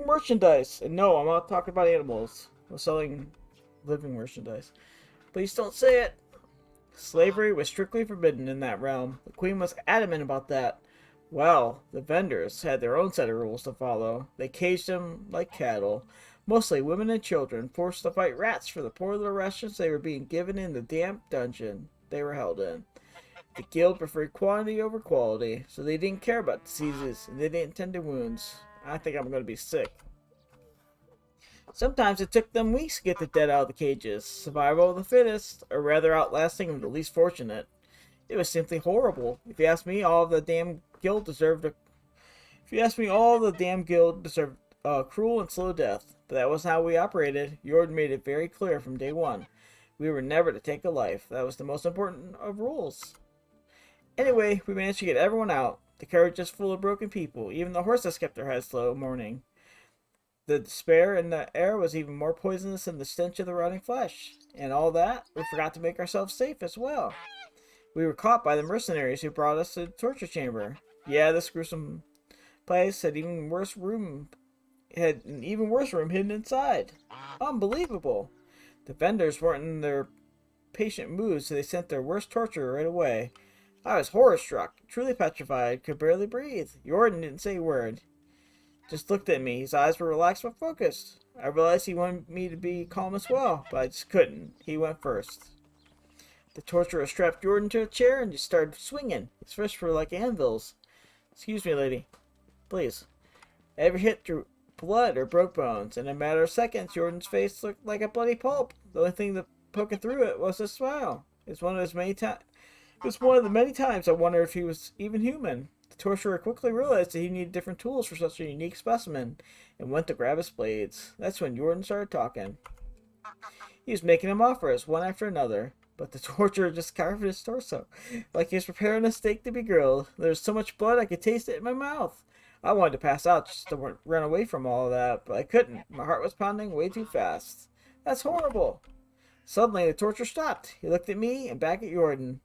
merchandise. And no, I'm not talking about animals. We're selling living merchandise. Please don't say it. Slavery was strictly forbidden in that realm. The queen was adamant about that. Well, the Vendors had their own set of rules to follow. They caged them like cattle. Mostly women and children, forced to fight rats for the poor little rations they were being given in the damp dungeon they were held in. The guild preferred quantity over quality, so they didn't care about diseases, and they didn't tend to wounds. I think I'm going to be sick. Sometimes it took them weeks to get the dead out of the cages. Survival of the fittest, or rather outlasting of the least fortunate. It was simply horrible. If you ask me, all of the damn guild deserved cruel and slow death. But that wasn't how we operated. Jordan made it very clear from day one. We were never to take a life. That was the most important of rules. Anyway, we managed to get everyone out. The carriage was full of broken people. Even the horses kept their heads low, mourning. The despair in the air was even more poisonous than the stench of the rotting flesh. And all that, we forgot to make ourselves safe as well. We were caught by the mercenaries who brought us to the torture chamber. Yeah, this gruesome place had an even worse room hidden inside. Unbelievable. The Vendors weren't in their patient mood, so they sent their worst torturer right away. I was horror-struck, truly petrified, could barely breathe. Jordan didn't say a word. Just looked at me. His eyes were relaxed but focused. I realized he wanted me to be calm as well, but I just couldn't. He went first. The torturer strapped Jordan to a chair and just started swinging. His fists were like anvils. Excuse me, lady. Please. Every hit drew blood or broke bones. In a matter of seconds, Jordan's face looked like a bloody pulp. The only thing that poking through it was a smile. It was one of the many times I wondered if he was even human. The torturer quickly realized that he needed different tools for such a unique specimen, and went to grab his blades. That's when Jordan started talking. He was making him offers, one after another, but the torturer just carved his torso, like he was preparing a steak to be grilled. There was so much blood I could taste it in my mouth. I wanted to pass out just to run away from all of that, but I couldn't. My heart was pounding way too fast. That's horrible. Suddenly, the torture stopped. He looked at me and back at Jordan.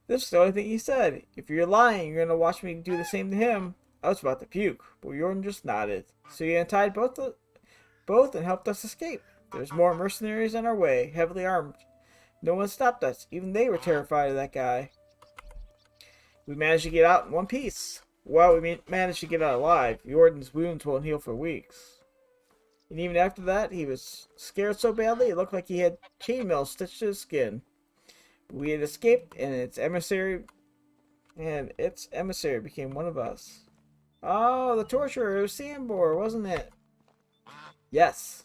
This is the only thing he said. If you're lying, you're going to watch me do the same to him. I was about to puke, but Jordan just nodded. So he untied both and helped us escape. There's more mercenaries on our way, heavily armed. No one stopped us. Even they were terrified of that guy. We managed to get out in one piece. Well, we managed to get out alive. Jordan's wounds won't heal for weeks. And even after that, he was scared so badly it looked like he had chainmail stitched to his skin. But we had escaped, and its emissary became one of us. Oh, the torturer. It was Sambor, wasn't it? Yes.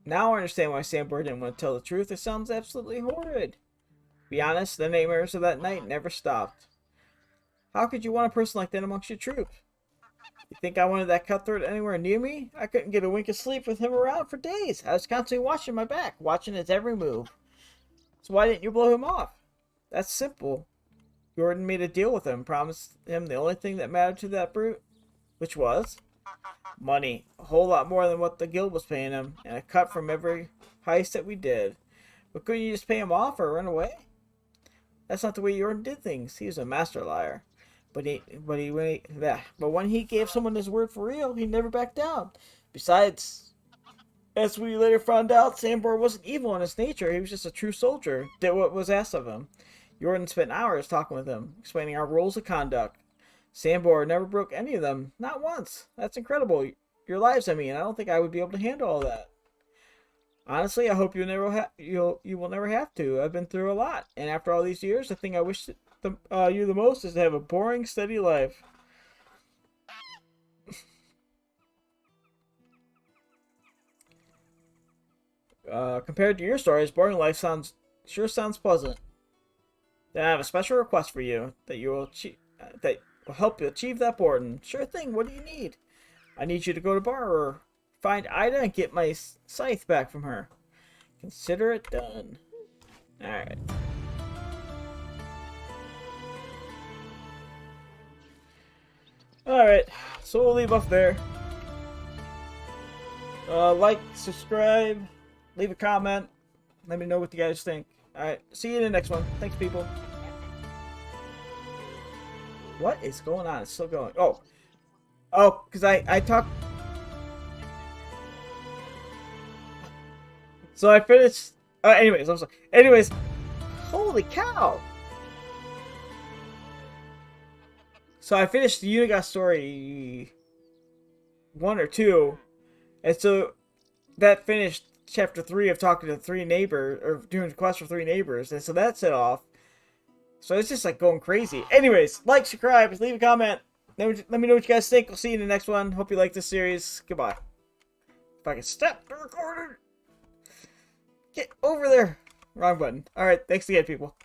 Now I understand why Sambor didn't want to tell the truth. It sounds absolutely horrid. To be honest, the nightmares of that night never stopped. How could you want a person like that amongst your troop? You think I wanted that cutthroat anywhere near me? I couldn't get a wink of sleep with him around for days. I was constantly watching my back, watching his every move. So why didn't you blow him off? That's simple. Jordan made a deal with him, promised him the only thing that mattered to that brute, which was money. A whole lot more than what the guild was paying him, and a cut from every heist that we did. But couldn't you just pay him off or run away? That's not the way Jordan did things. He was a master liar. But when he gave someone his word for real, he never backed down. Besides, as we later found out, Sambor wasn't evil in his nature. He was just a true soldier. Did what was asked of him. Jordan spent hours talking with him, explaining our rules of conduct. Sambor never broke any of them, not once. That's incredible. Your lives, I mean. I don't think I would be able to handle all that. Honestly, I hope you will never have to. I've been through a lot, and after all these years, the thing I wish you the most is to have a boring, steady life. Compared to your stories, boring life sure sounds pleasant. Then I have a special request for you that will help you achieve that boredom. Sure thing. What do you need? I need you to go to bar or find Ida and get my scythe back from her. Consider it done. Alright. Alright, so we'll leave off there. Like, subscribe, leave a comment. Let me know what you guys think. Alright, see you in the next one. Thanks, people. What is going on? It's still going. Oh, because I talked. So I finished. Anyways, I'm sorry. Anyways, holy cow! So I finished the Uniegost story 1 or 2, and so that finished chapter 3 of talking to 3 neighbors, or doing the quest for 3 neighbors, and so that set off. So it's just like going crazy. Anyways, like, subscribe, leave a comment. Let me know what you guys think. We'll see you in the next one. Hope you like this series. Goodbye. If I can stop the recording. Get over there. Wrong button. Alright, thanks again, people.